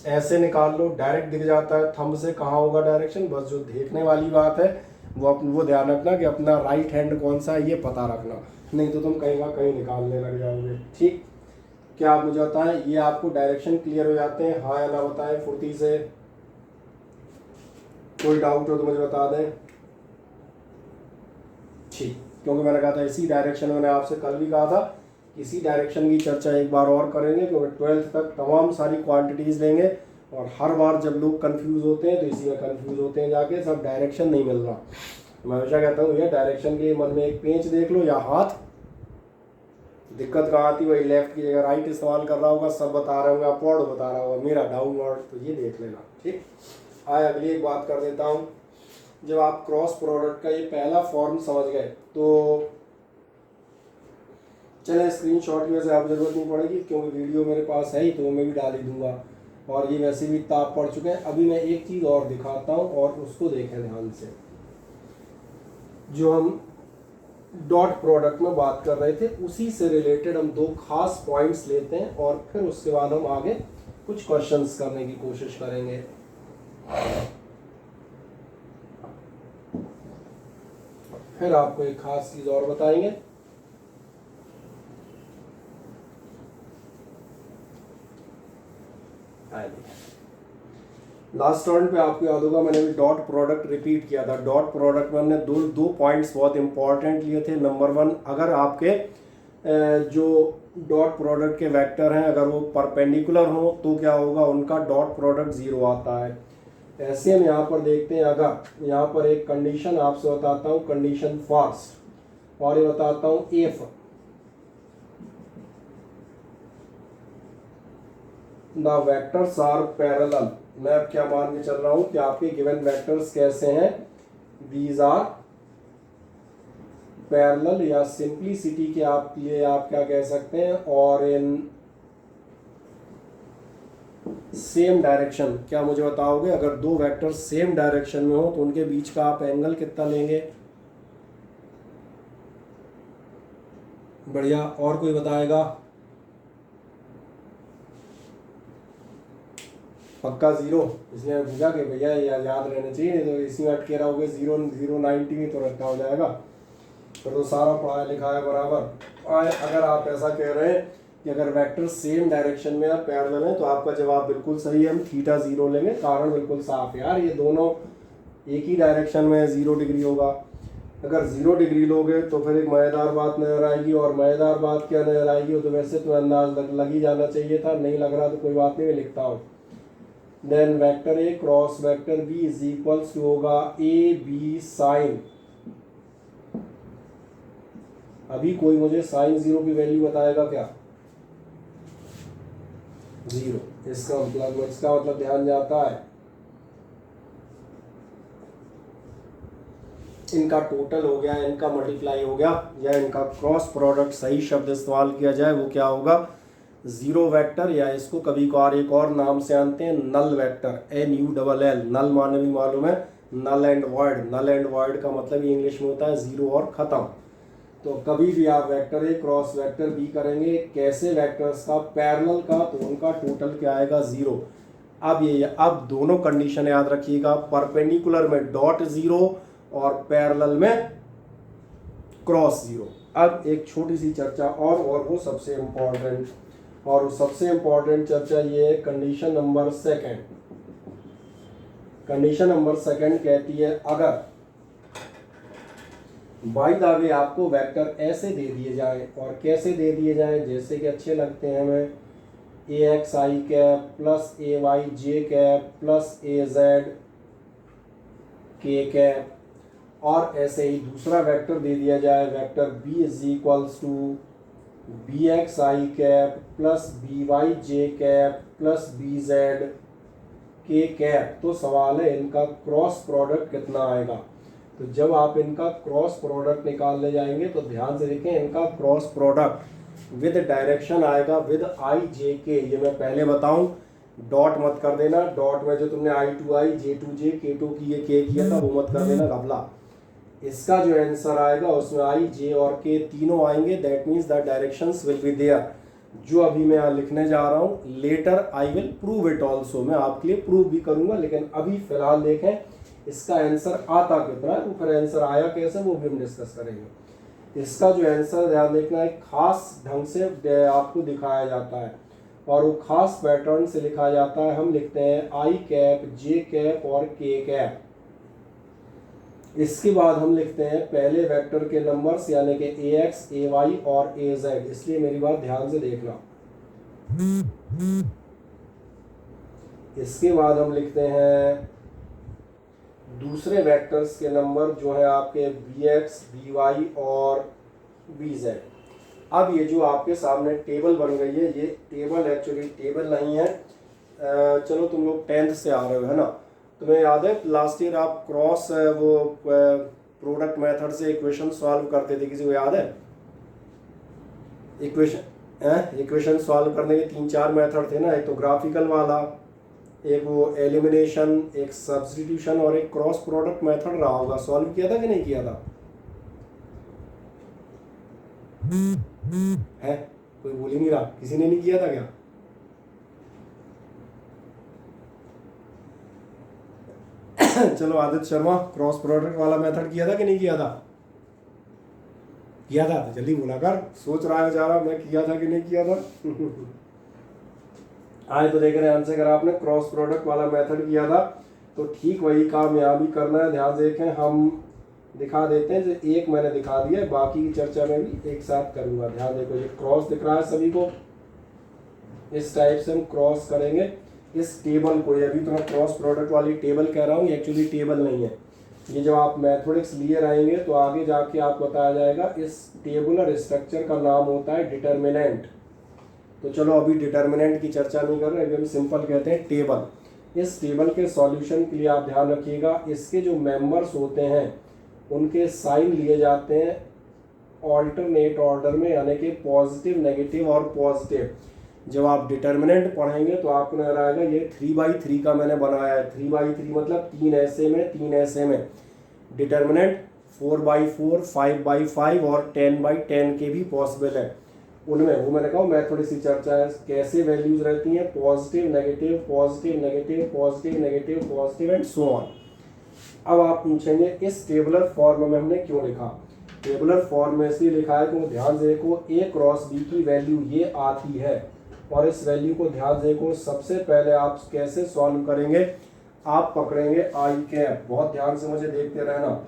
ऐसे निकाल लो, डायरेक्ट दिख जाता है थंब से कहाँ होगा डायरेक्शन। बस जो देखने वाली बात है वो ध्यान रखना कि अपना राइट हैंड कौन सा है ये पता रखना, नहीं तो तुम कहीं का कहीं निकालने लग जाओगे। ठीक, क्या आप मुझे बताएं, ये आपको डायरेक्शन क्लियर हो जाते हैं, हाँ या ना बताएं फुर्ती से। कोई डाउट हो तो मुझे बता दें। ठीक, क्योंकि मैंने कहा था इसी डायरेक्शन में, मैंने आपसे कल भी कहा था इसी डायरेक्शन की चर्चा एक बार और करेंगे, क्योंकि 12th तक तमाम सारी क्वांटिटीज़ लेंगे और हर बार जब लोग कंफ्यूज होते हैं तो इसी में कंफ्यूज होते हैं जाके, सब डायरेक्शन नहीं मिल रहा। मैं हमेशा कहता हूँ भैया डायरेक्शन के लिए मन में एक पेंच देख लो या हाथ, दिक्कत कहाँ आती है, वही लेफ्ट की जगह राइट इस्तेमाल कर रहा होगा, सब बता रहे होंगे, अपवर्ड बता रहा होगा, मेरा डाउनवर्ड, तो ये देख लेना। ठीक, आए अगली एक बात कर देता हूँ। जब आप क्रॉस प्रोडक्ट का ये पहला फॉर्म समझ गए तो चले स्क्रीनशॉट की वजह से आप जरूरत नहीं पड़ेगी, क्योंकि वीडियो मेरे पास है ही तो मैं भी डाल ही दूंगा, और ये वैसे भी इतना आप पढ़ चुके हैं। अभी मैं एक चीज़ और दिखाता हूँ और उसको देखें ध्यान से। जो हम डॉट प्रोडक्ट में बात कर रहे थे उसी से रिलेटेड हम दो खास पॉइंट्स लेते हैं और फिर उसके बाद हम आगे कुछ क्वेश्चंस करने की कोशिश करेंगे। फिर आपको एक खास चीज़ और बताएंगे। लास्ट टर्न पे आपको याद होगा मैंने भी डॉट प्रोडक्ट रिपीट किया था। डॉट प्रोडक्ट में हमने दो पॉइंट्स बहुत इंपॉर्टेंट लिए थे। नंबर 1, अगर आपके जो डॉट प्रोडक्ट के वेक्टर हैं अगर वो परपेंडिकुलर हो तो क्या होगा, उनका डॉट प्रोडक्ट 0 आता है। ऐसे हम यहाँ पर देखते हैं, अगर यहाँ पर एक कंडीशन आपसे बताता हूँ, कंडीशन फर्स्ट, और ये बताता हूँ if the vectors are parallel. मैं अब क्या मान के चल रहा हूं कि आपके गिवन वेक्टर्स कैसे हैं, दीज आर पैरेलल, या सिंपलिसिटी के आप लिए आप क्या कह सकते हैं, और इन सेम डायरेक्शन। क्या मुझे बताओगे, अगर दो वेक्टर्स सेम डायरेक्शन में हो तो उनके बीच का आप एंगल कितना लेंगे? बढ़िया, और कोई बताएगा? पक्का 0? इसलिए पूछा कि भैया याद रहना चाहिए, नहीं तो इसी में अटके रहोगे 0 में तो रखा हो जाएगा, फिर तो सारा पढ़ाया लिखाया बराबर। अगर आप ऐसा कह रहे हैं कि अगर वेक्टर सेम डायरेक्शन में या पैरेलल है तो आपका जवाब बिल्कुल सही है, हम थीटा 0 लेंगे। कारण बिल्कुल साफ है यार, ये दोनों एक ही डायरेक्शन में 0 डिग्री होगा। अगर 0 डिग्री लोगे तो फिर एक मज़ेदार बात नजर आएगी, और मज़ेदार बात क्या नजर आएगी, तो वैसे तो अंदाज लग ही जाना चाहिए था, नहीं लग रहा तो कोई बात नहीं, मैं लिखता हूँ। Then vector A cross vector B is equals to होगा ए बी साइन। अभी कोई मुझे साइन 0 की वैल्यू बताएगा क्या? 0। इसका मतलब ध्यान जाता है, इनका टोटल हो गया, इनका मल्टीप्लाई हो गया, या इनका क्रॉस प्रोडक्ट सही शब्द इस्तेमाल किया जाए वो क्या होगा, 0 वेक्टर, या इसको कभी कभार एक और नाम से जानते हैं नल वेक्टर, NULL। नल माने भी मालूम है, null and void. Null and void का मतलब ही इंग्लिश में होता है 0 और ख़त्म। तो कभी भी आप vector A cross vector B करेंगे, कैसे वेक्टर्स का, पैरेलल का, तो उनका टोटल क्या आएगा, 0। अब दोनों कंडीशन याद रखिएगा, परपेंडिकुलर में डॉट 0 और पैरेलल में क्रॉस 0। अब एक छोटी सी चर्चा और वो सबसे इम्पोर्टेंट, और सबसे इम्पोर्टेंट चर्चा ये है कंडीशन नंबर 2। कंडीशन नंबर 2 कहती है, अगर बाय द वे आपको वेक्टर ऐसे दे दिए जाए, और कैसे दे दिए जाए, जैसे कि अच्छे लगते हैं हमें, AXI cap plus AYJ cap plus AZ K cap, और ऐसे ही दूसरा वेक्टर दे दिया जाए, vector B is equals to BXI cap plus BYJ cap plus BZ K cap. तो सवाल है इनका क्रॉस प्रोडक्ट कितना आएगा। तो जब आप इनका क्रॉस प्रोडक्ट निकालने जाएंगे तो ध्यान से देखें, इनका क्रॉस प्रोडक्ट विद डायरेक्शन आएगा विद IJK। ये मैं पहले बताऊं, डॉट मत कर देना, डॉट में जो तुमने I2I J2J K2 की ये K किया था वो मत कर देना घबला। इसका जो आंसर आएगा उसमें I J और K तीनों आएंगे, that means the directions will be there. जो अभी मैं यहाँ लिखने जा रहा हूँ later I will prove it also, मैं आपके लिए प्रूव भी करूंगा, लेकिन अभी फिलहाल देखें इसका आंसर आता कितना है, तो फिर आंसर आया कैसे वो भी हम डिस्कस करेंगे। इसका जो आंसर ध्यान देखना है खास ढंग से आपको दिखाया जाता है और वो खास पैटर्न से लिखा जाता है। हम लिखते हैं I कैप J कैप और K कैप। इसके बाद हम लिखते हैं पहले वेक्टर के नंबर्स यानी कि AX AY और AZ, इसलिए मेरी बात ध्यान से देखना। इसके बाद हम लिखते हैं दूसरे वेक्टर्स के नंबर जो है आपके VX VY और VZ। अब ये जो आपके सामने टेबल बन गई है, ये टेबल एक्चुअली टेबल नहीं है। चलो तुम लोग 10th से आ रहे हो है ना, तुम्हें याद है लास्ट ईयर आप क्रॉस वो प्रोडक्ट मेथड से इक्वेशन सॉल्व करते थे, किसी को याद है? इक्वेशन सॉल्व करने के 3-4 मेथड थे ना, एक तो ग्राफिकल वाला, एक वो एलिमिनेशन, एक सब्स्टिट्यूशन और एक क्रॉस प्रोडक्ट मेथड रहा होगा। सॉल्व किया था कि नहीं किया था? है कोई बोल ही नहीं रहा, किसी ने नहीं किया था क्या? चलो आदित्य शर्मा, क्रॉस प्रोडक्ट वाला मेथड किया था कि नहीं किया था? किया था तो जल्दी बोला कर, सोच रहा है बेचारा मैं किया था कि नहीं किया था। आए तो देख रहे हैं आंसर, अगर आपने क्रॉस प्रोडक्ट वाला मेथड किया था तो ठीक वही काम यहाँ भी करना है। ध्यान से देखें, हम दिखा देते हैं, जो एक मैंने दिखा दिया है, बाकी की चर्चा में भी एक साथ करूंगा। ध्यान देखो, ये क्रॉस दिख रहा है सभी को, इस टाइप से हम क्रॉस करेंगे इस टेबल को। ये अभी तो मैं क्रॉस प्रोडक्ट वाली टेबल कह रहा हूँ, ये एक्चुअली टेबल नहीं है। ये जब आप मैथमेटिक्स लिए रहेंगे तो आगे जाके आपको बताया जाएगा, इस टेबुलर स्ट्रक्चर का नाम होता है डिटर्मिनेंट। तो चलो अभी डिटर्मिनेंट की चर्चा नहीं कर रहे, अभी हम सिंपल कहते हैं टेबल। इस टेबल के सॉल्यूशन के लिए आप ध्यान रखिएगा, इसके जो मेंबर्स होते हैं उनके साइन लिए जाते हैं ऑल्टरनेट ऑर्डर में, यानी कि पॉजिटिव नेगेटिव और पॉजिटिव। जब आप डिटर्मिनेंट पढ़ेंगे तो आपको नजर आएगा ये 3/3 का मैंने बनाया है। 3/3 मतलब 3 ऐसे में 3 ऐसे में। डिटर्मिनेंट 4/4 5/5 और 10/10 के भी पॉसिबल है। उनमें वो मैंने कहा मैं थोड़ी सी चर्चा है कैसे वैल्यूज रहती हैं, positive negative positive negative positive negative positive and so on. अब आप पूछेंगे इस टेबुलर फॉर्म में हमने क्यों लिखा? टेबुलर फॉर्म में इसलिए लिखा है क्योंकि ध्यान से देखो A क्रॉस B की वैल्यू ये आती है और इस वैल्यू को ध्यान से देखो, सबसे पहले आप कैसे सॉल्व करेंगे, आप पकड़ेंगे I कैप। बहुत ध्यान से मुझे देखते रहना,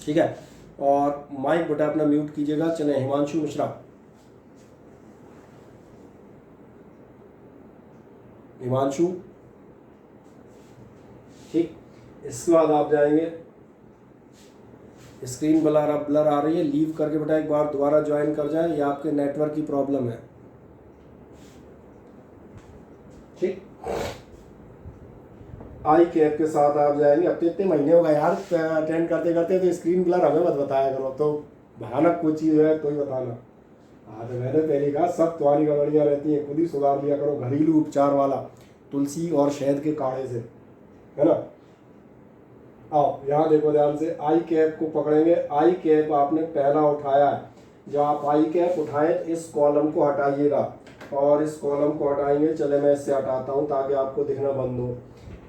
ठीक है? और माइक बेटा अपना म्यूट कीजिएगा। चले हिमांशु मिश्रा, हिमांशु, ठीक। इसके बाद आप जाएंगे, स्क्रीन ब्लर आ रही है, लीव करके बेटा एक बार दोबारा ज्वाइन कर जाए, या आपके नेटवर्क की प्रॉब्लम है, ठीक। आई कैप के साथ आप जाएंगे। अब तो इतने महीने हो गए यार अटेंड करते करते, तो स्क्रीन ब्लर हमें मत बताया करो, तो भयानक कोई चीज़ है तो ही बताना। हाँ तो मैंने पहले कहा सब तुम्हारी गड़बड़ियाँ रहती हैं, खुद ही सुधार लिया करो, घरेलू उपचार वाला तुलसी और शहद के काढ़े से, है ना। आओ यहाँ देखो ध्यान से, आई कैप को पकड़ेंगे। आई कैप आपने पहला उठाया है, जब आप आई कैप उठाएं तो इस कॉलम को हटाइएगा और इस कॉलम को हटाएंगे। चले मैं इससे हटाता हूँ ताकि आपको दिखना बंद हो।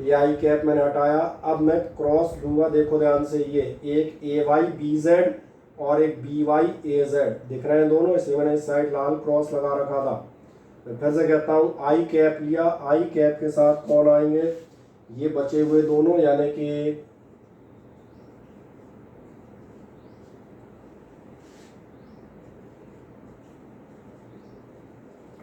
ये आई कैप मैंने हटाया, अब मैं क्रॉस दूंगा, देखो ध्यान से, ये एक AY BZ और एक BY AZ दिख रहे हैं दोनों, इसलिए मैंने इस साइड लाल क्रॉस लगा रखा था। तो फिर से कहता हूँ, आई कैप लिया, आई कैप के साथ कौन आएंगे, ये बचे हुए दोनों, यानी कि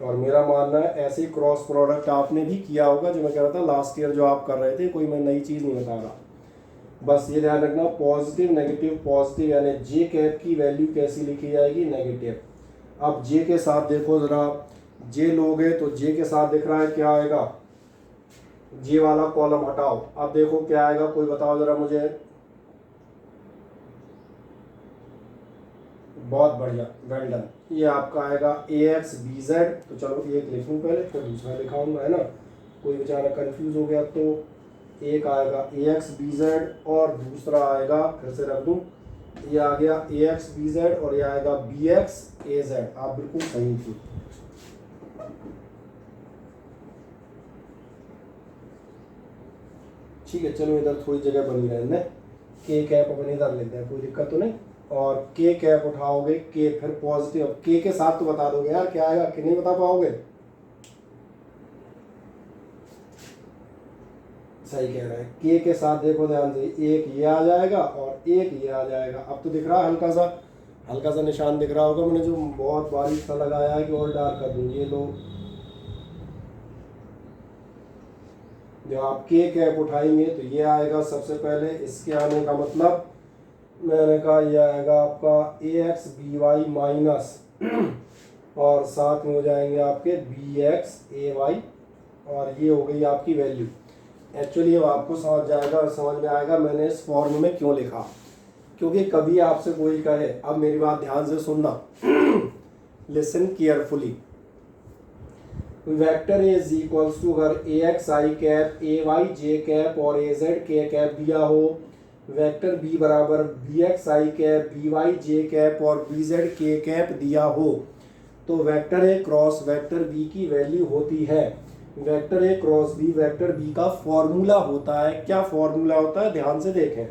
और मेरा मानना है ऐसे क्रॉस प्रोडक्ट आपने भी किया होगा, जो मैं कह रहा था लास्ट ईयर जो आप कर रहे थे, कोई मैं नई चीज़ नहीं बता रहा। बस ये ध्यान रखना, पॉजिटिव नेगेटिव पॉजिटिव, यानी जे कैप की वैल्यू कैसी लिखी जाएगी, नेगेटिव। अब जे के साथ देखो ज़रा, जे लोगे तो जे के साथ दिख रहा है क्या आएगा, जे वाला कॉलम हटाओ, अब देखो क्या आएगा, कोई बताओ ज़रा मुझे। बहुत बढ़िया, वेल डन। ये आपका आएगा AXBZ। तो चलो एक लिखूँ पहले फिर दूसरा लिखाऊंगा, है ना, कोई बेचारा कंफ्यूज हो गया। तो एक आएगा AXBZ और दूसरा आएगा, फिर से रख दूँ, ये आ गया AXBZ और ये आएगा BXAZ। आप बिल्कुल सही थी। ठीक है, चलो इधर थोड़ी जगह बनी रहने, के कैप अपन इधर लेते हैं, कोई दिक्कत तो नहीं। और के कैप उठाओगे, के फिर पॉजिटिव, के साथ तो बता दोगे यार क्या आएगा, कि नहीं बता पाओगे? सही कह रहे हैं, के साथ देखो ध्यान से, एक ये आ जाएगा और एक ये आ जाएगा। अब तो दिख रहा है हल्का सा निशान दिख रहा होगा, मैंने जो बहुत बारीक सा लगाया है कि और डार्क कर दूँ। ये लो, जब आप के कैप उठाएंगे तो ये आएगा सबसे पहले। इसके आने का मतलब मैंने कहा ये आएगा आपका AXBY माइनस और साथ में हो जाएंगे आपके BXAY और ये हो गई आपकी वैल्यू। एक्चुअली अब आपको समझ में आएगा मैंने इस फॉर्म में क्यों लिखा, क्योंकि कभी आपसे कोई कहे, अब मेरी बात ध्यान से सुनना listen carefully. Vector is equals to अगर AXI cap AY J cap और AZ K कैप दिया हो, वेक्टर B बराबर BXI cap BY J cap और BZ K कैप दिया हो, तो vector A cross vector B की वैल्यू होती है। Vector A cross B vector B का फॉर्मूला होता है। क्या फॉर्मूला होता है, ध्यान से देखें।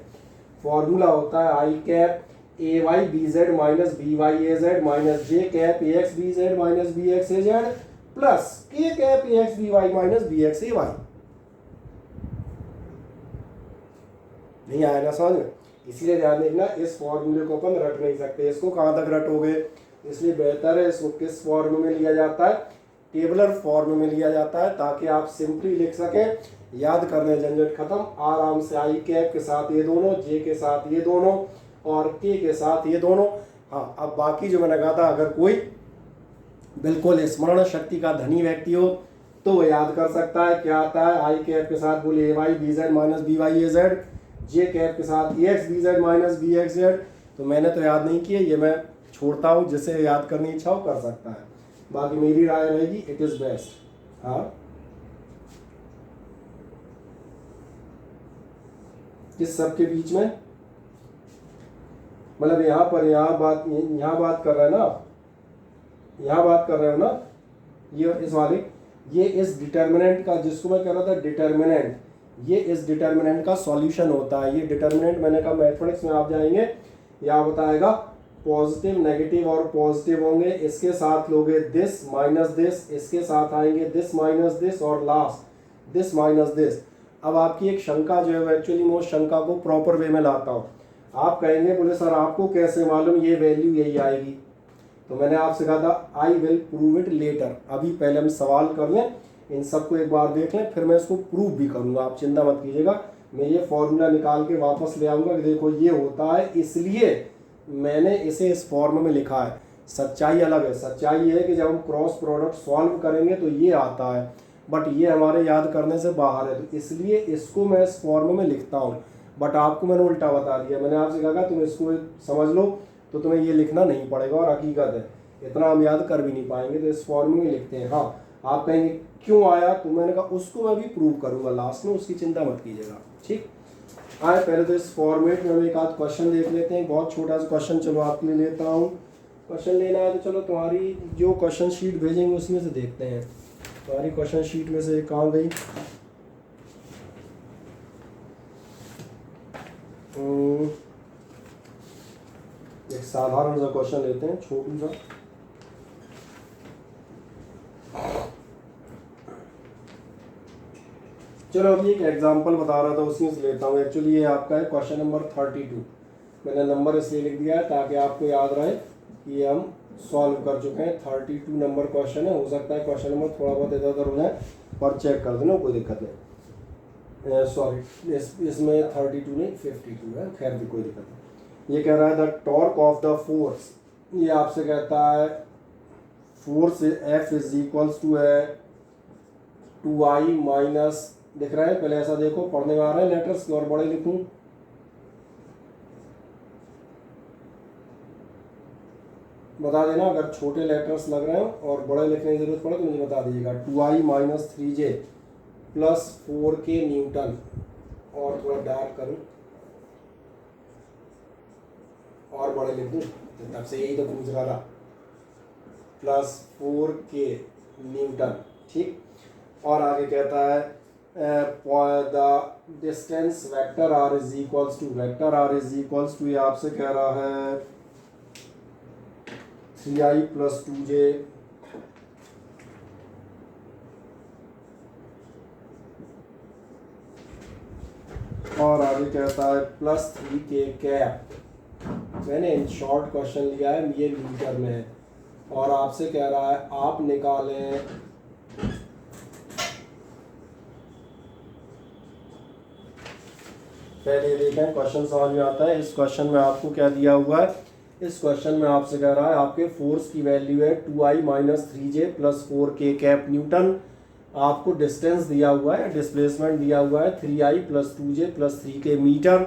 फॉर्मूला होता है I cap AY BZ minus BY AZ minus J cap AX BZ minus BX AZ plus K cap AXBY minus BXAY। नहीं आया ना समझ में? इसीलिए ध्यान देखना, इस फॉर्मूले को अपन रट नहीं सकते। इसको कहाँ तक रटोगे, इसलिए बेहतर है इसको किस फॉर्म में लिया जाता है, टेबलर फॉर्म में लिया जाता है, ताकि आप सिंपली लिख सकें, याद करने झंझट खत्म आराम से। आई कैप के साथ ये दोनों, जे के साथ ये दोनों और के साथ ये दोनों। हाँ, अब बाकी जो मैंने कहा था, अगर कोई बिल्कुल स्मरण शक्ति का धनी व्यक्ति हो तो वो याद कर सकता है। क्या आता है, आई कैप के साथ बोले AY BZ minus BY AZ, J cap के साथ AX BZ minus BX Z। तो मैंने तो याद नहीं किया, ये मैं छोड़ता हूँ, जिसे याद करने की इच्छा हो कर सकता है, बाकी मेरी राय रहेगी इट इज बेस्ट। हाँ, किस सब के बीच में, मतलब यहाँ बात कर रहे हैं ना, यहाँ बात कर रहे हो ना, ये इस वाले, ये इस डिटर्मिनेंट का, जिसको मैं कह रहा था डिटर्मिनेंट, ये इस डिटर्मिनेंट का सॉल्यूशन होता है। ये डिटर्मिनेंट मैंने कहा मैथमेटिक्स में आप जाएंगे, यहाँ बताएगा पॉजिटिव नेगेटिव और पॉजिटिव होंगे, इसके साथ लोगे दिस माइनस दिस, इसके साथ आएंगे दिस माइनस दिस और लास्ट दिस माइनस दिस। अब आपकी एक शंका जो है, एक्चुअली मैं उस शंका को प्रॉपर वे में लाता हूँ। आप कहेंगे बोले सर आपको कैसे मालूम ये वैल्यू यही आएगी, तो मैंने आपसे कहा था आई विल प्रूव इट लेटर। अभी पहले हम सवाल कर लें, इन सबको एक बार देख लें, फिर मैं इसको प्रूव भी करूंगा, आप चिंता मत कीजिएगा। मैं ये फॉर्मूला निकाल के वापस ले आऊंगा कि देखो ये होता है, इसलिए मैंने इसे इस फॉर्म में लिखा है। सच्चाई अलग है, सच्चाई है कि जब हम क्रॉस प्रोडक्ट सॉल्व करेंगे तो ये आता है, बट ये हमारे याद करने से बाहर है, तो इसलिए इसको मैं इस फॉर्म में लिखता हूँ। बट आपको मैंने उल्टा बता दिया, मैंने आपसे कहा तुम इसको समझ लो तो तुम्हें ये लिखना नहीं पड़ेगा, और हकीकत है इतना हम याद कर भी नहीं पाएंगे, तो इस फॉर्म में लिखते हैं। हाँ, आप कहेंगे क्यों आया, तो मैंने कहा उसको मैं भी प्रूव करूंगा लास्ट में, उसकी चिंता मत कीजिएगा। ठीक आए, पहले तो इस फॉर्मेट में हम एक आध क्वेश्चन देख लेते हैं, बहुत छोटा सा क्वेश्चन, चलो आपके लिए लेता हूँ। क्वेश्चन लेना है तो चलो तुम्हारी जो क्वेश्चन शीट भेजेंगे उसमें से देखते हैं। तुम्हारी क्वेश्चन शीट में से कहाँ गई, एक साधारण सा क्वेश्चन लेते हैं, छोटू सा। चलो अभी एक एग्जांपल बता रहा था उसमें से लेता हूँ। एक्चुअली ये आपका है क्वेश्चन नंबर 32। मैंने नंबर इसलिए लिख दिया है ताकि आपको याद रहे कि ये हम सॉल्व कर चुके हैं। 32 नंबर क्वेश्चन है, हो सकता है क्वेश्चन नंबर थोड़ा बहुत इधर उधर हो जाए, पर चेक कर देना, कोई दिक्कत नहीं। सॉरी, इसमें 32 नहीं 52 है, खैर भी कोई दिक्कत नहीं। ये कह रहा है the torque of the force, ये आपसे कहता है force F is equals to है 2I माइनस, दिख रहा है, पहले ऐसा देखो, पढ़ने में आ रहा है लेटर्स की और बड़े लिखूं, बता देना, अगर छोटे लेटर्स लग रहे हैं और बड़े लिखने की जरूरत पड़े तो मुझे बता दीजिएगा। 2i minus 3j plus 4k Newton, और थोड़ा डार्क करूँ और बड़े लिख दूँ, तब से यही तो पूछ रहा था, प्लस 4k न्यूटन। ठीक, और आगे कहता है the distance vector r is equals to, vector r is equals to, ये आपसे कह रहा है 3i प्लस 2j और आगे कहता है प्लस 3k कैप। मैंने इन शॉर्ट क्वेश्चन लिया है, ये मीटर में है, और आपसे कह रहा है आप निकालें पहले देखें क्वेश्चन समझ में आता है। इस क्वेश्चन में आपको क्या दिया हुआ है, इस क्वेश्चन में आपसे कह रहा है आपके फोर्स की वैल्यू है 2i minus 3j plus 4k cap Newton, आपको डिस्टेंस दिया हुआ है, डिस्प्लेसमेंट दिया हुआ है 3i plus 2j plus 3k metre,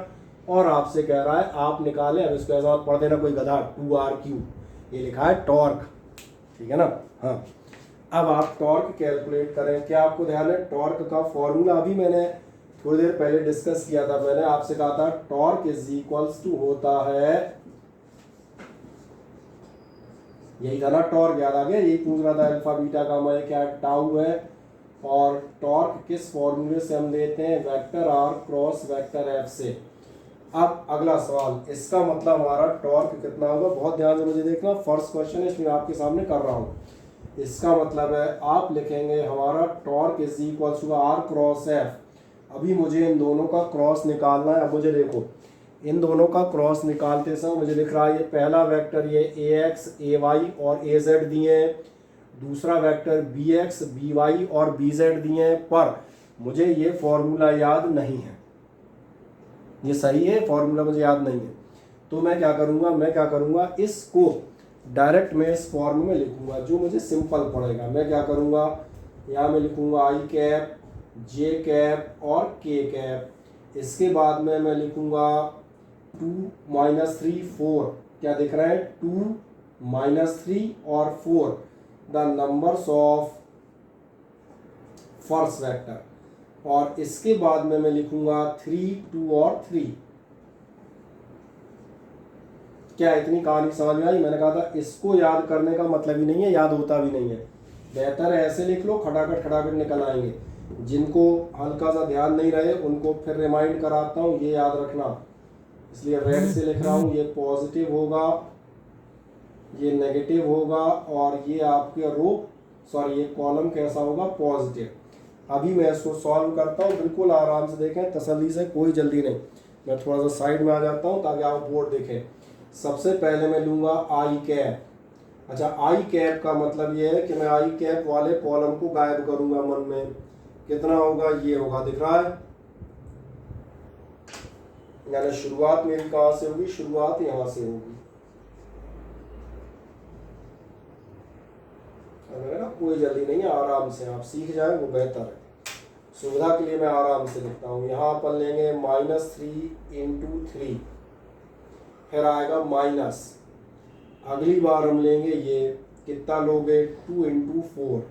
और आपसे कह रहा है आप निकालें, अब इसको ऐसा पढ़ देना कोई गधा, 2r3, ये लिखा है टॉर्क। ठीक है ना। हाँ, अब आप टॉर्क कैलकुलेट करें। क्या आपको ध्यान है, टॉर्क का फॉर्मूला अभी मैंने थोड़ी देर पहले डिस्कस किया था। मैंने आपसे कहा था टॉर्क इज इक्वल्स टू होता है, यही था ना टॉर्क, याद आ गया, यही पूछ रहा था, अल्फा बीटा गामा क्या टाउ है, और टॉर्क किस फॉर्मूले से हम देते हैं, vector r cross vector F से। अब अगला सवाल, इसका मतलब हमारा टॉर्क कितना होगा, बहुत ध्यान से मुझे देखना, फर्स्ट क्वेश्चन है इसमें आपके सामने कर रहा हूँ। इसका मतलब है आप लिखेंगे हमारा torque is equals to r cross F. अभी मुझे इन दोनों का क्रॉस निकालना है। अब मुझे देखो, इन दोनों का क्रॉस निकालते समय मुझे दिख रहा है ये पहला वेक्टर ये ax, ay और az दिए हैं, दूसरा वेक्टर bx, by और bz दिए हैं, पर मुझे ये फॉर्मूला याद नहीं है। ये सही है, फॉर्मूला मुझे याद नहीं है, तो मैं क्या करूँगा, इसको डायरेक्ट मैं इस फॉर्म में लिखूंगा जो मुझे सिंपल पड़ेगा। मैं क्या करूँगा, यहाँ मैं लिखूँगा i कैप, j कैप और k कैप। इसके बाद में मैं लिखूँगा 2 माइनस 3 4, क्या दिख रहा है, 2 माइनस 3 और 4 the numbers of first vector, और इसके बाद में मैं लिखूंगा 3 2 और 3। क्या इतनी कहानी समझ में आई। मैंने कहा था इसको याद करने का मतलब ही नहीं है, याद होता भी नहीं है, बेहतर है ऐसे लिख लो, खटाखट निकल आएंगे। जिनको हल्का सा ध्यान नहीं रहे उनको फिर रिमाइंड कराता हूँ, ये याद रखना, इसलिए रेड से लिख रहा हूँ। ये पॉजिटिव होगा, ये नेगेटिव होगा, और ये आपके ये कॉलम कैसा होगा, पॉजिटिव। अभी मैं इसको सॉल्व करता हूँ, बिल्कुल आराम से देखें, तसल्ली से, कोई जल्दी नहीं। मैं थोड़ा सा साइड में आ जाता हूँ ताकि आप बोर्ड देखें। सबसे पहले मैं लूँगा आई कैप। अच्छा, आई कैप का मतलब ये है कि मैं आई कैप वाले कॉलम को गायब करूँगा मन में। कितना होगा, ये होगा, दिख रहा है, यानी शुरुआत मेरी कहाँ से होगी, शुरुआत यहाँ से होगी। कोई जल्दी नहीं है, आराम से आप सीख जाए वो बेहतर है। सुविधा के लिए मैं आराम से लिखता हूँ। यहाँ अपन लेंगे -3 इंटू 3, फिर आएगा माइनस, अगली बार हम लेंगे ये, कितना लोगे, 2 इंटू 4।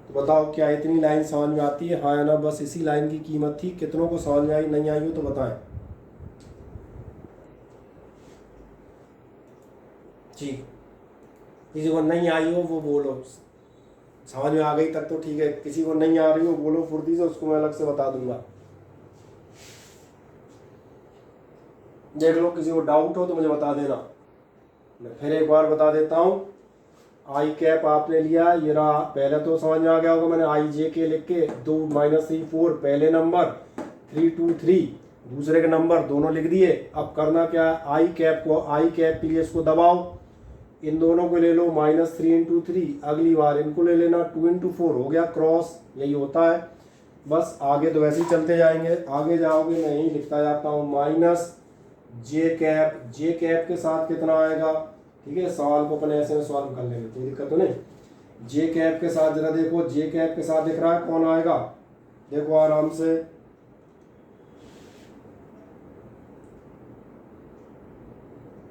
तो बताओ क्या इतनी लाइन समझ में आती है, हाँ या ना। बस इसी लाइन की कीमत थी। कितनों को समझ में आई, नहीं आई हो तो बताएं जी। किसी को नहीं आई हो वो बोलो, समझ में आ गई तक तो ठीक है, किसी को नहीं आ रही हो बोलो फुर्ती से, उसको मैं अलग से बता दूंगा। देख लो, किसी को डाउट हो तो मुझे बता देना। मैं फिर एक बार बता देता हूँ। आई कैप आपने लिया, ये रहा, पहले तो समझ में आ गया होगा, मैंने आई जे के लिख के 2 माइनस 3 4 पहले नंबर, 3 2 3 दूसरे के नंबर, दोनों लिख दिए। अब करना क्या है, आई कैप के लिए इसको दबाओ, इन दोनों को ले लो, -3 इंटू 3, अगली बार इनको ले लेना, 2 इंटू 4, हो गया क्रॉस, यही होता है। बस आगे तो वैसे ही चलते जाएंगे, आगे जाओगे मैं यही लिखता जाता हूँ, माइनस जे कैप के साथ कितना आएगा। ठीक है, सवाल को अपन ऐसे में सॉल्व कर लेंगे, कोई दिक्कत तो नहीं। जे कैप के साथ जरा देखो, जे कैप के साथ दिख रहा है कौन आएगा, देखो आराम से,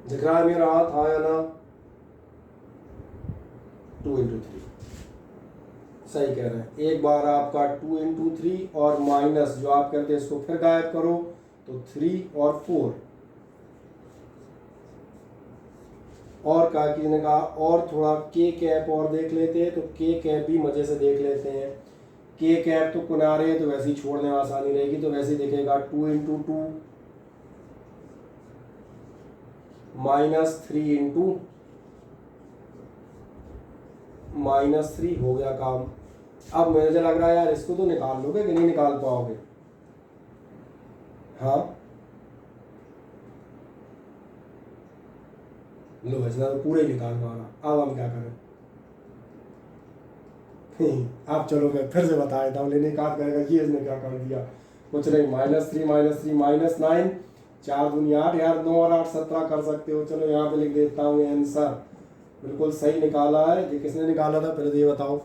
दिख रहा है मेरा हाथ, हाँ या ना? 2 into 3 सही कह रहे हैं। एक बार आपका 2 into 3 और माइनस जो आप कहते हैं इसको फिर गायब करो, तो 3 और 4। और क्या किसी कहा और थोड़ा के कैप और देख लेते हैं, तो के कैप भी मजे से देख लेते हैं। के कैप तो किनारे है तो वैसे ही छोड़ने में आसानी रहेगी, तो वैसे ही देखेगा 2 into 2 -3 -3 हो गया काम। अब मुझे लग रहा है यार इसको तो निकाल लोगे कि नहीं निकाल पाओगे? हाँ लो, इसने तो पूरे ही निकाल मारा। अब हम क्या करें? आप चलो मैं फिर से बता देता हूँ, लेने का करेगा ये इसने क्या कर दिया। कुछ नहीं, -3 -9 4 दूनी 8 यार, 9 और 8 17 कर सकते हो। चलो यहाँ पे लिख देता हूँ आंसर बिल्कुल सही निकाला है। ये किसने निकाला था पहले तो ये बताओ?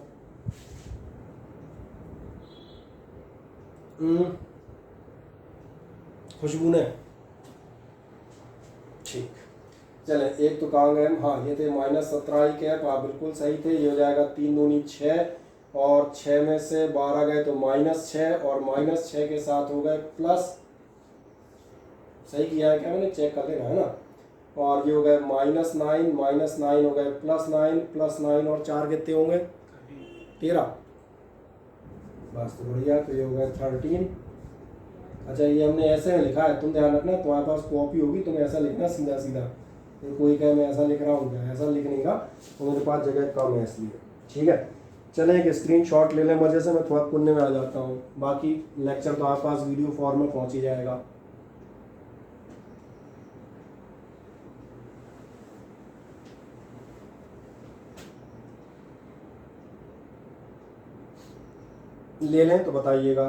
खुशबू ने। ठीक, चले एक तो कहाँ गए? हाँ ये थे -17 ही कैप, आप बिल्कुल सही थे। ये हो जाएगा 3 दूनी 6 और 6 में से 12 गए तो -6 और -6 के साथ हो गए प्लस, सही किया है क्या मैंने? चेक कर लेना है ना। और ये हो गए -9 हो गए +9 और 4 कितने होंगे? 13। बस तो बढ़िया, तो ये हो गए 13। अच्छा ये हमने ऐसे में लिखा है, तुम ध्यान रखना तुम्हारे पास कॉपी होगी, तुम ऐसा लिखना सीधा सीधा। तो कोई कहे मैं ऐसा लिख रहा हूँ क्या, ऐसा लिखने का तो मेरे पास जगह कम है इसलिए। ठीक है, चले एक स्क्रीनशॉट ले लें मजे से, मैं थोड़ा पुण्य में आ जाता हूँ। बाकी लेक्चर तो आपके पास वीडियो फॉर्म में पहुँच ही जाएगा। ले लें तो बताइएगा।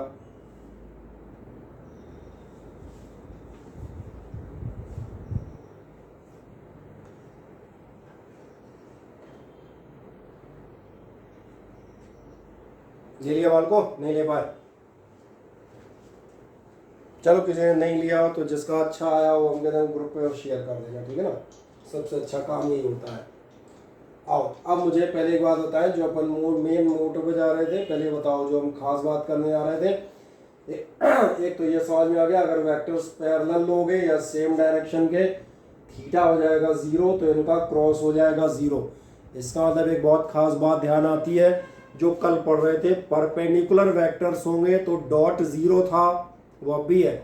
ले लिया बाल को? नहीं ले पाए? चलो किसी ने नहीं लिया हो तो जिसका अच्छा आया हो हम कहते हैं ग्रुप पे और शेयर कर देना, ठीक है ना? सबसे अच्छा काम यही होता है। आओ अब मुझे पहले एक बात बताएं, जो अपन मेन मोटो पे जा रहे थे, पहले बताओ जो हम खास बात करने जा रहे थे। एक तो ये समझ में आ गया, अगर वेक्टर्स पैरेलल लोगे या सेम डायरेक्शन के, थीटा हो जाएगा 0 तो इनका क्रॉस हो जाएगा 0। इसका मतलब एक बहुत खास बात ध्यान आती है, जो कल पढ़ रहे थे, परपेंडिकुलर वेक्टर्स होंगे तो डॉट 0 था, वो अब भी है।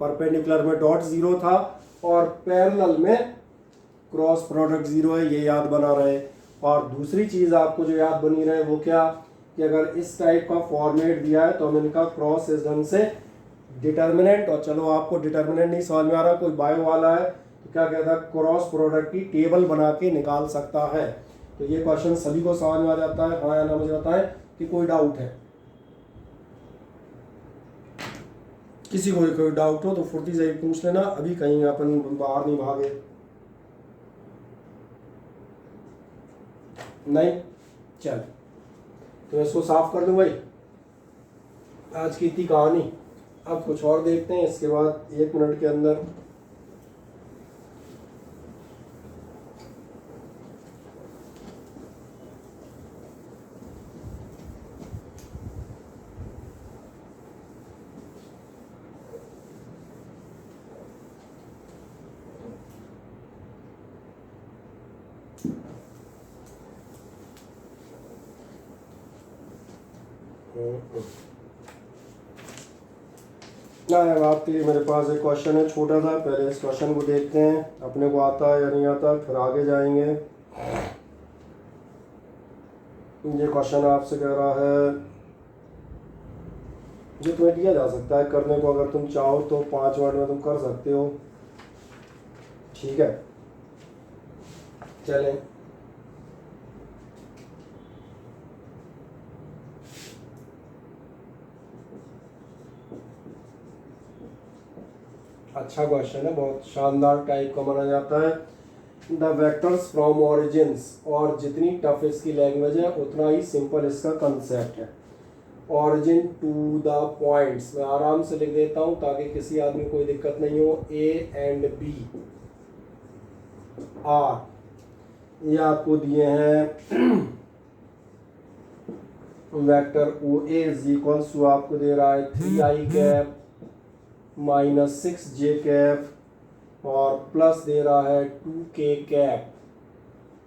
परपेंडिकुलर में डॉट 0 था और पैरेलल में क्रॉस प्रोडक्ट 0 है, ये याद बना रहे। और दूसरी चीज़ आपको जो याद बनी रहे वो क्या, कि अगर इस टाइप का फॉर्मेट दिया है तो हम इनका क्रॉस इस ढंग से डिटर्मिनेंट, और चलो आपको डिटर्मिनेंट नहीं समझ में आ रहा, कोई बायो वाला है तो क्या कहता है, क्रॉस प्रोडक्ट की टेबल बना के निकाल सकता है। तो ये क्वेश्चन सभी को समझ में आ जाता है, हाँ या ना मुझे बताएं कि कोई डाउट है? किसी को कोई डाउट हो तो फुर्ती से पूछ लेना, अभी कहीं अपन बाहर नहीं भागे। नहीं, चल तो इसको साफ कर दूं भाई, आज की इतनी कहानी। अब कुछ और देखते हैं इसके बाद 1 मिनट के अंदर। अब आपके लिए मेरे पास एक क्वेश्चन है छोटा सा, पहले इस क्वेश्चन को देखते हैं अपने को आता है या नहीं आता, फिर आगे जाएंगे। ये क्वेश्चन आपसे कह रहा है, जो तुम्हें दिया जा सकता है करने को, अगर तुम चाहो तो 5 मिनट में तुम कर सकते हो, ठीक है? चलें, अच्छा क्वेश्चन है, बहुत शानदार टाइप का माना जाता है। द वेक्टर्स फ्रॉम ऑरिजिन्स, और जितनी टफ इसकी लैंग्वेज है उतना ही सिंपल इसका कंसेप्ट है। ऑरिजिन टू द पॉइंट्स, मैं आराम से लिख देता हूँ ताकि किसी आदमी को कोई दिक्कत नहीं हो। A and B, R. ये आपको दिए हैं vector O A is equals to आपको दे रहा है 3i माइनस 6j और प्लस दे रहा है 2k।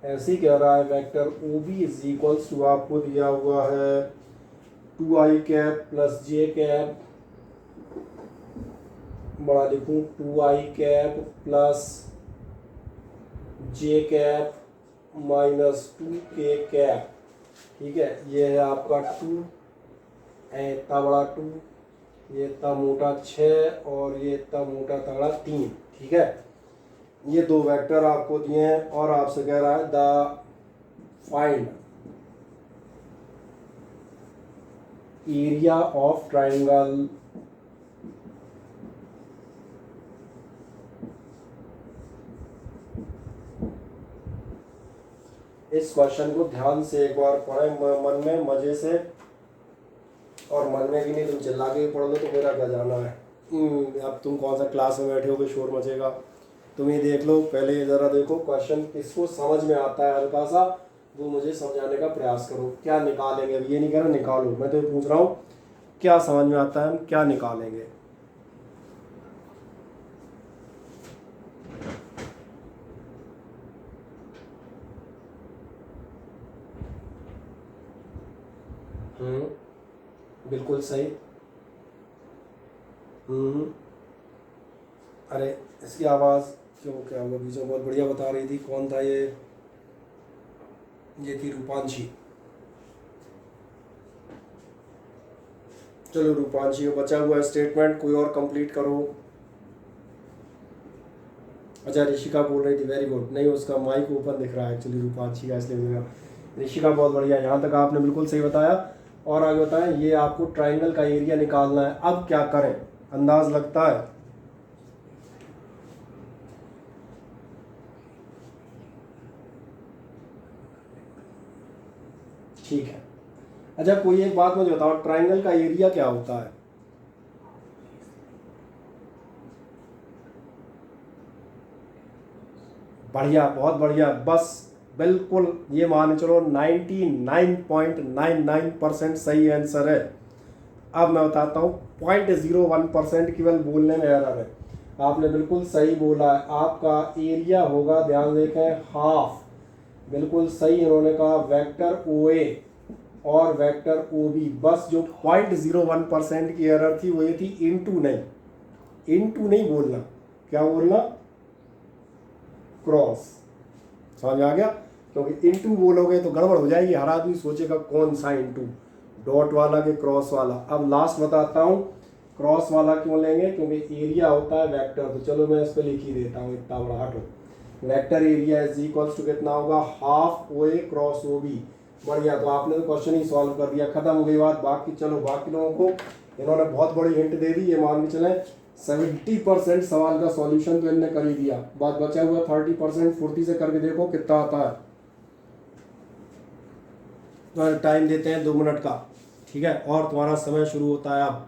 ऐसे ही कह रहा है vector O B is equals to आपको दिया हुआ है 2i प्लस j, बड़ा लिखूं 2i plus j minus 2k। ठीक है, ये है आपका 2, इतना बड़ा 2, ये इतना मोटा 6 और ये इतना मोटा तगड़ा 3। ठीक है, ये दो वेक्टर आपको दिए हैं और आपसे कह रहा है the find area of triangle इस क्वेश्चन को ध्यान से एक बार पढ़ें मन में मजे से, और मन में भी नहीं, तुम चिल्ला के पढ़ लो तो मेरा क्या जाना है। अब तुम कौन सा क्लास में बैठे हो शोर मचेगा। तुम ये देख लो, पहले ज़रा देखो क्वेश्चन किसको समझ में आता है हल्का सा, वो मुझे समझाने का प्रयास करो। क्या निकालेंगे, अब ये नहीं कह रहा निकालो, मैं तो ये पूछ रहा हूँ क्या समझ में आता है, हम क्या निकालेंगे। बिल्कुल सही। अरे इसकी आवाज़ क्यों, क्या हुआ बीच में, बहुत बढ़िया बता रही थी। कौन था ये थी रूपांशी। चलो रूपांशी को बचा हुआ स्टेटमेंट कोई और कंप्लीट करो। अच्छा ऋषिका बोल रही थी, वेरी गुड। नहीं उसका माइक ओपन दिख रहा है एक्चुअली रूपांशी का, इसलिए ऋषिका बहुत बढ़िया, यहाँ तक आपने बिल्कुल सही बताया। और आगे बताएं, ये आपको ट्राइंगल का एरिया निकालना है। अब क्या करें, अंदाज लगता है? ठीक है, अच्छा कोई एक बात मुझे बताओ, ट्राइंगल का एरिया क्या होता है? बढ़िया, बहुत बढ़िया, बस बिल्कुल ये मान चलो 99.99% सही आंसर है। अब मैं बताता हूँ, 0.01% केवल बोलने में एरर है। आपने बिल्कुल सही बोला है, आपका एरिया होगा, ध्यान देखें, हाफ। बिल्कुल सही इन्होंने कहा, वेक्टर ओ ए और वेक्टर ओ बी। बस जो 0.01% की एरर थी वो ये थी, इनटू नहीं, इनटू नहीं बोलना, क्या बोलना, क्रॉस। समझ आ गया? क्योंकि इनटू बोलोगे तो गड़बड़ हो जाएगी, हर आदमी सोचेगा कौन सा इनटू, डॉट वाला के क्रॉस वाला। अब लास्ट बताता हूँ क्रॉस वाला क्यों लेंगे, क्योंकि एरिया होता है वेक्टर। तो चलो मैं इस पर लिख ही देता हूँ, इतना बड़ा हटो। Vector area is equals to कितना होगा, half O A cross O B. बढ़िया, तो आपने तो क्वेश्चन ही सॉल्व कर दिया, खत्म हो गई बात। बाकी चलो, बाकी लोगों को इन्होंने बहुत बड़ी हिंट दे दी, ये मान के चले 70% सवाल का सॉल्यूशन तो इनने कर ही दिया। बात बचा हुआ 30%, फुर्ती से करके देखो कितना आता है। तो टाइम देते हैं 2 मिनट का, ठीक है, और तुम्हारा समय शुरू होता है अब।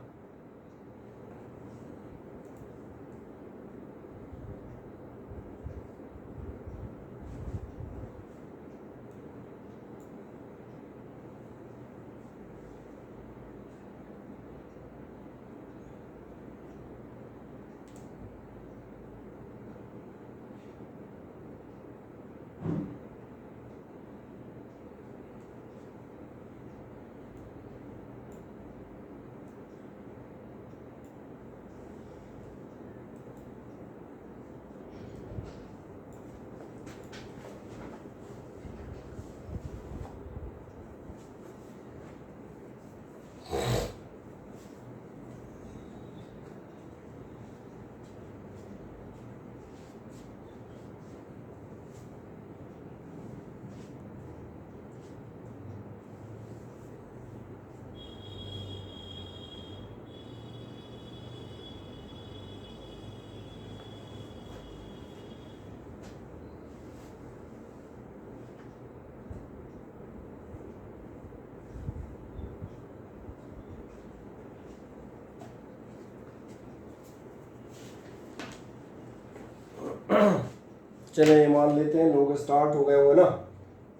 चले ये मान लेते हैं लोग स्टार्ट हो गए हुए ना,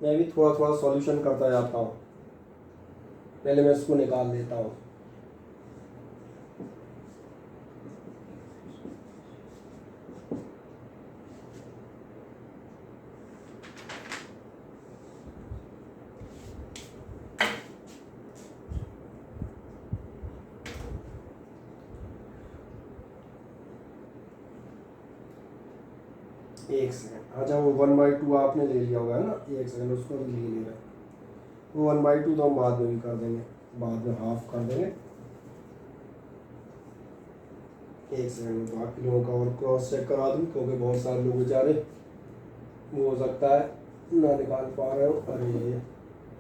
मैं भी थोड़ा थोड़ा सॉल्यूशन करता जाता हूँ। पहले मैं इसको निकाल देता हूँ। एक सेकेंड, अच्छा वो 1/2 आपने ले लिया होगा है ना, एक सेकेंड उसको भी ले रहे, वो 1/2 तो हम बाद में भी कर देंगे, बाद में हाफ कर देंगे। एक सेकेंड बाकी लोगों का और क्रॉस चेक करा दूँ, क्योंकि बहुत सारे लोग बेचारे वो हो सकता है ना निकाल पा रहे हो। अरे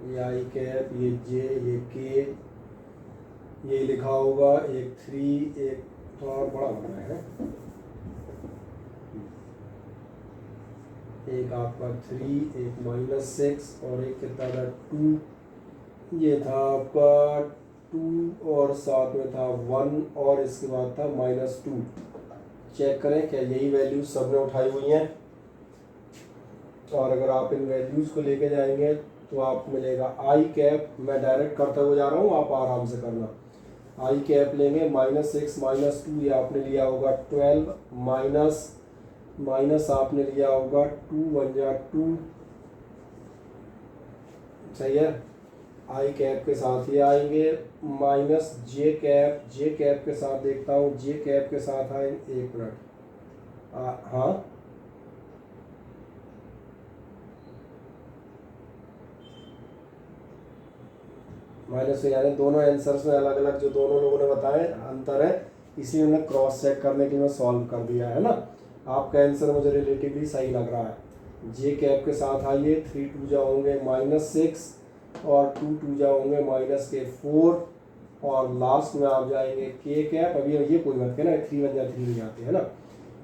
ये आई कैप, ये जे, ये के, ये लिखा होगा एक 3, एक थोड़ा और बड़ा बना है, एक आपका 3, एक -6 और एक कितना था 2, ये था आपका 2 और साथ में था 1 और इसके बाद था -2। चेक करें क्या यही वैल्यूज सबने उठाई हुई हैं, और अगर आप इन वैल्यूज़ को लेके जाएंगे तो आप मिलेगा आई कैप, मैं डायरेक्ट करते हुए जा रहा हूँ, आप आराम से करना। आई कैप लेंगे -6 -2, ये आपने लिया होगा 12, माइनस आपने लिया होगा 2 1 जा 2, सही है। आई कैप के साथ ये आएंगे माइनस जे कैप के साथ देखता हूँ, जे कैप के साथ आएंगे, एक मिनट, हाँ माइनस यानी दोनों आंसर्स में अलग अलग जो दोनों लोगों ने बताए अंतर है, इसी में क्क्रॉस चेक करने के लिए मैं सॉल्व कर दिया है ना। आपका आंसर मुझे रिलेटिवली सही लग रहा है। जे कैप के साथ आइए, 3 2 जा होंगे -6 और 2 2 जा होंगे -4, और लास्ट में आप जाएंगे के कैप, अभी ये कोई बात है ना, 3 1 जा 3 जाते हैं ना,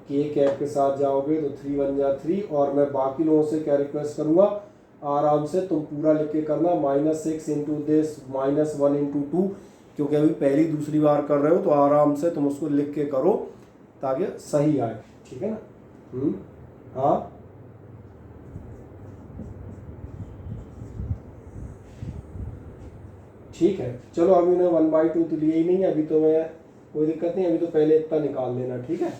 के कैप के साथ जाओगे तो 3 1 जा 3, और मैं बाकी लोगों से क्या रिक्वेस्ट करूँगा, आराम से तुम पूरा लिख के करना, -6 इंटू दिस -1 इंटू 2, क्योंकि अभी पहली दूसरी बार कर रहे हो तो आराम से तुम उसको लिख के करो ताकि सही आए, ठीक है ना। हाँ ठीक है, चलो अभी उन्हें 1/2 तो लिए ही नहीं है, अभी तो मैं कोई दिक्कत नहीं, अभी तो पहले इतना निकाल लेना, ठीक है।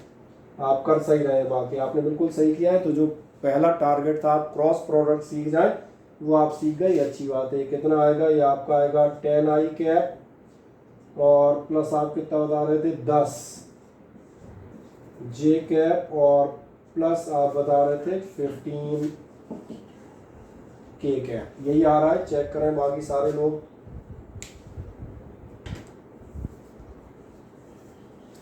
आप कर सही रहे, बाकी आपने बिल्कुल सही किया है। तो जो पहला टारगेट था आप क्रॉस प्रोडक्ट सीख जाए, वो आप सीख गए, अच्छी बात है। कितना आएगा, ये आपका आएगा 10 आई कैप और प्लस आप कितना बता रहे थे 10 जे कैप, और प्लस आप बता रहे थे 15 के कैप, यही आ रहा है। चेक करें बाकी सारे लोग,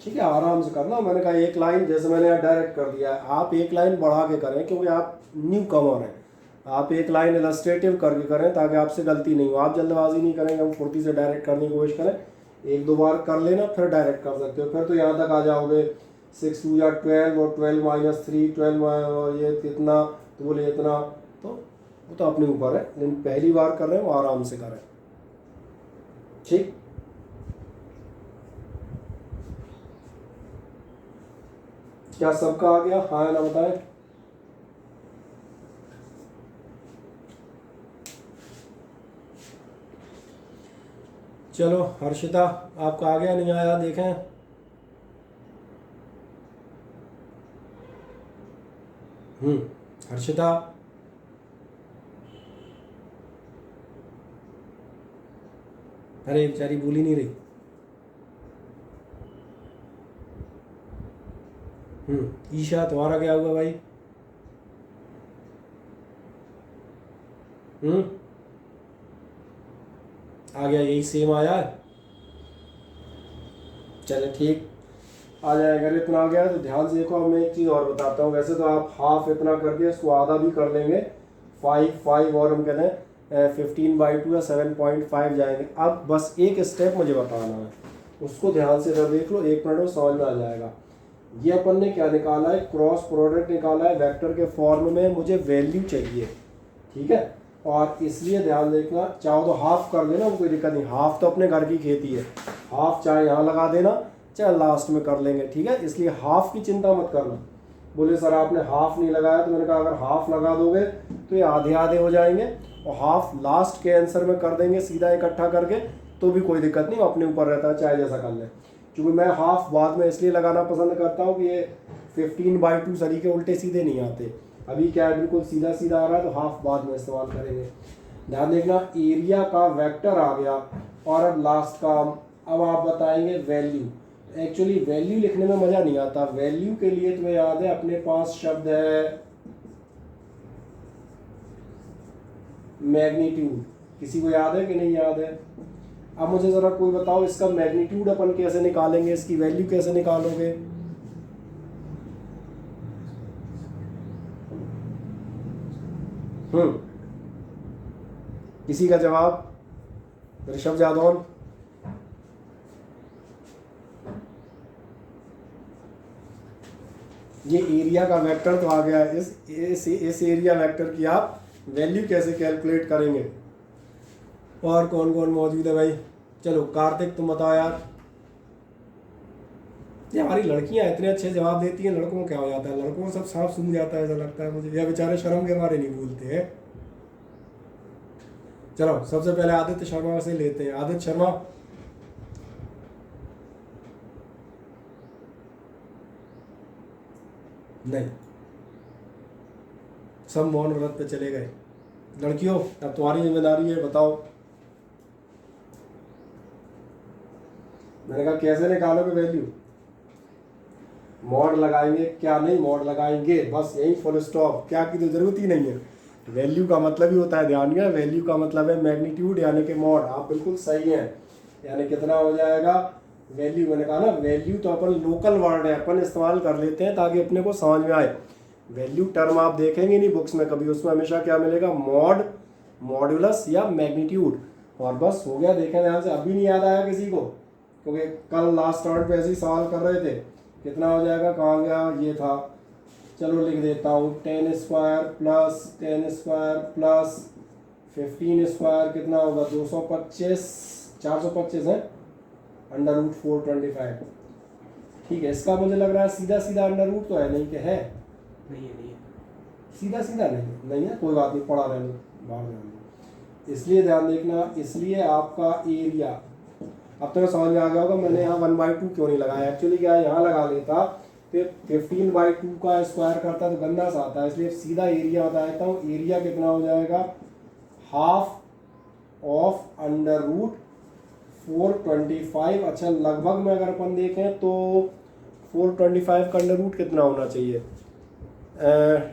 ठीक है, आराम से करना। मैंने कहा एक लाइन, जैसे मैंने डायरेक्ट कर दिया है, आप एक लाइन बढ़ा के करें क्योंकि आप न्यू कमर हैं, आप एक लाइन इलस्ट्रेटिव करके करें ताकि आपसे गलती नहीं हो। आप जल्दबाजी नहीं करेंगे, हम फुर्ती से डायरेक्ट करने की कोशिश करें, 1 2 बार कर लेना फिर डायरेक्ट कर सकते हो, फिर तो यहाँ तक आ जाओगे 6 2 या 12 और 12 -3 12 ये कितना, तो बोले इतना, तो वो तो अपने ऊपर है, लेकिन पहली बार कर रहे हैं वो आराम से करें, ठीक। क्या सबका आ गया, हाँ ना बताएं। चलो हर्षिता, आपका आ गया नहीं आया देखें। हर्षिता, अरे बेचारी भूल ही नहीं रही। ईशा तुम्हारा क्या हुआ भाई? आ गया, यही सेम आया है, चले ठीक आ जाएगा। अगर इतना आ गया तो ध्यान से देखो, अब मैं एक चीज़ और बताता हूँ। वैसे तो आप हाफ इतना करके इसको आधा भी कर लेंगे, 5 और हम कहते हैं 15/2 या 7.5 जाएंगे। अब बस एक स्टेप मुझे बताना है, उसको ध्यान से जब देख लो, 1 मिनट में समझ में आ जाएगा। ये अपन ने क्या निकाला है, क्रॉस प्रोडक्ट निकाला है, वेक्टर के फॉर्म में मुझे वैल्यू चाहिए, ठीक है। और इसलिए ध्यान देखना, चाहो तो हाफ कर लेना, कोई दिक्कत नहीं, हाफ तो अपने घर की खेती है, हाफ चाहे यहाँ लगा देना चाहे लास्ट में कर लेंगे, ठीक है। इसलिए हाफ की चिंता मत करना, बोले सर आपने हाफ नहीं लगाया, तो मैंने कहा अगर हाफ लगा दोगे तो ये आधे आधे हो जाएंगे, और हाफ लास्ट के आंसर में कर देंगे सीधा इकट्ठा करके, तो भी कोई दिक्कत नहीं, अपने ऊपर रहता है, चाहे जैसा कर ले। क्योंकि मैं हाफ बाद में इसलिए लगाना पसंद करता हूँ कि ये 15/2 सरी के उल्टे सीधे नहीं आते। अभी क्या है, बिल्कुल सीधा सीधा आ रहा है, तो हाफ बाद में इस्तेमाल करेंगे। ध्यान देखना, एरिया का वेक्टर आ गया, और अब लास्ट काम, अब आप बताएंगे वैल्यू। एक्चुअली वैल्यू लिखने में मज़ा नहीं आता। वैल्यू के लिए तुम्हें याद है अपने पास शब्द है मैग्नीट्यूड। किसी को याद है कि नहीं याद है? अब मुझे ज़रा कोई बताओ, इसका मैग्नीट्यूड अपन कैसे निकालेंगे, इसकी वैल्यू कैसे निकालोगे? किसी का जवाब? ऋषभ जादौन। ये एरिया का वेक्टर तो आ गया, इस एरिया वेक्टर की आप वैल्यू कैसे कैलकुलेट करेंगे? और कौन कौन मौजूद है भाई? चलो कार्तिक तुम बताओ यार। ये हमारी लड़कियां इतने अच्छे जवाब देती हैं, लड़कों को क्या हो जाता है? लड़कों को सब सांप सूंघ जाता है ऐसा लगता है मुझे, या बेचारे शर्म के मारे नहीं बोलते हैं। चलो सबसे पहले आदित्य शर्मा से लेते हैं। आदित्य शर्मा। नहीं, सब मौन व्रत पे चले गए। लड़कियों अब तुम्हारी जिम्मेदारी है, बताओ। मैंने कहा कैसे निकालोगे वैल्यू? मॉड लगाएंगे क्या? नहीं मॉड लगाएंगे, बस यही फुल स्टॉप, क्या की तो जरूरत ही नहीं है। वैल्यू का मतलब ही होता है, ध्यान दिया, वैल्यू का मतलब है मैग्नीट्यूड यानी कि मॉड। आप बिल्कुल सही हैं। यानी कितना हो जाएगा वैल्यू? मैंने कहा ना वैल्यू तो अपन लोकल वर्ड है, अपन इस्तेमाल कर लेते हैं ताकि अपने को समझ में आए। वैल्यू टर्म आप देखेंगे नहीं बुक्स में कभी, उसमें हमेशा क्या मिलेगा? मॉड, मॉड्यूलस या मैग्नीट्यूड। और बस हो गया। देखें ध्यान से, अभी नहीं याद आया किसी को? क्योंकि कल लास्ट राउंड पे ऐसे ही सवाल कर रहे थे। कितना हो जाएगा? कहाँ गया? ये था। चलो लिख देता हूँ, 10 square plus 10 square plus 15 square कितना होगा? 225, 425 है, √425। ठीक है, इसका मुझे लग रहा है सीधा सीधा अंडर रूट तो है नहीं कि है? नहीं है सीधा सीधा नहीं है, कोई बात नहीं, पढ़ा रहने बाहर ध्यान। इसलिए ध्यान देखना, इसलिए आपका एरिया अब तो समझ में आ गया होगा मैंने यहाँ 1/2 क्यों नहीं लगाया। एक्चुअली क्या है, यहाँ लगा लेता फिर 15/2 का स्क्वायर करता तो गंदा सा आता है, इसलिए सीधा एरिया बता देता हूँ। एरिया कितना हो जाएगा? Half of √425। अच्छा लगभग में अगर अपन देखें तो 425 का अंडर रूट कितना होना चाहिए?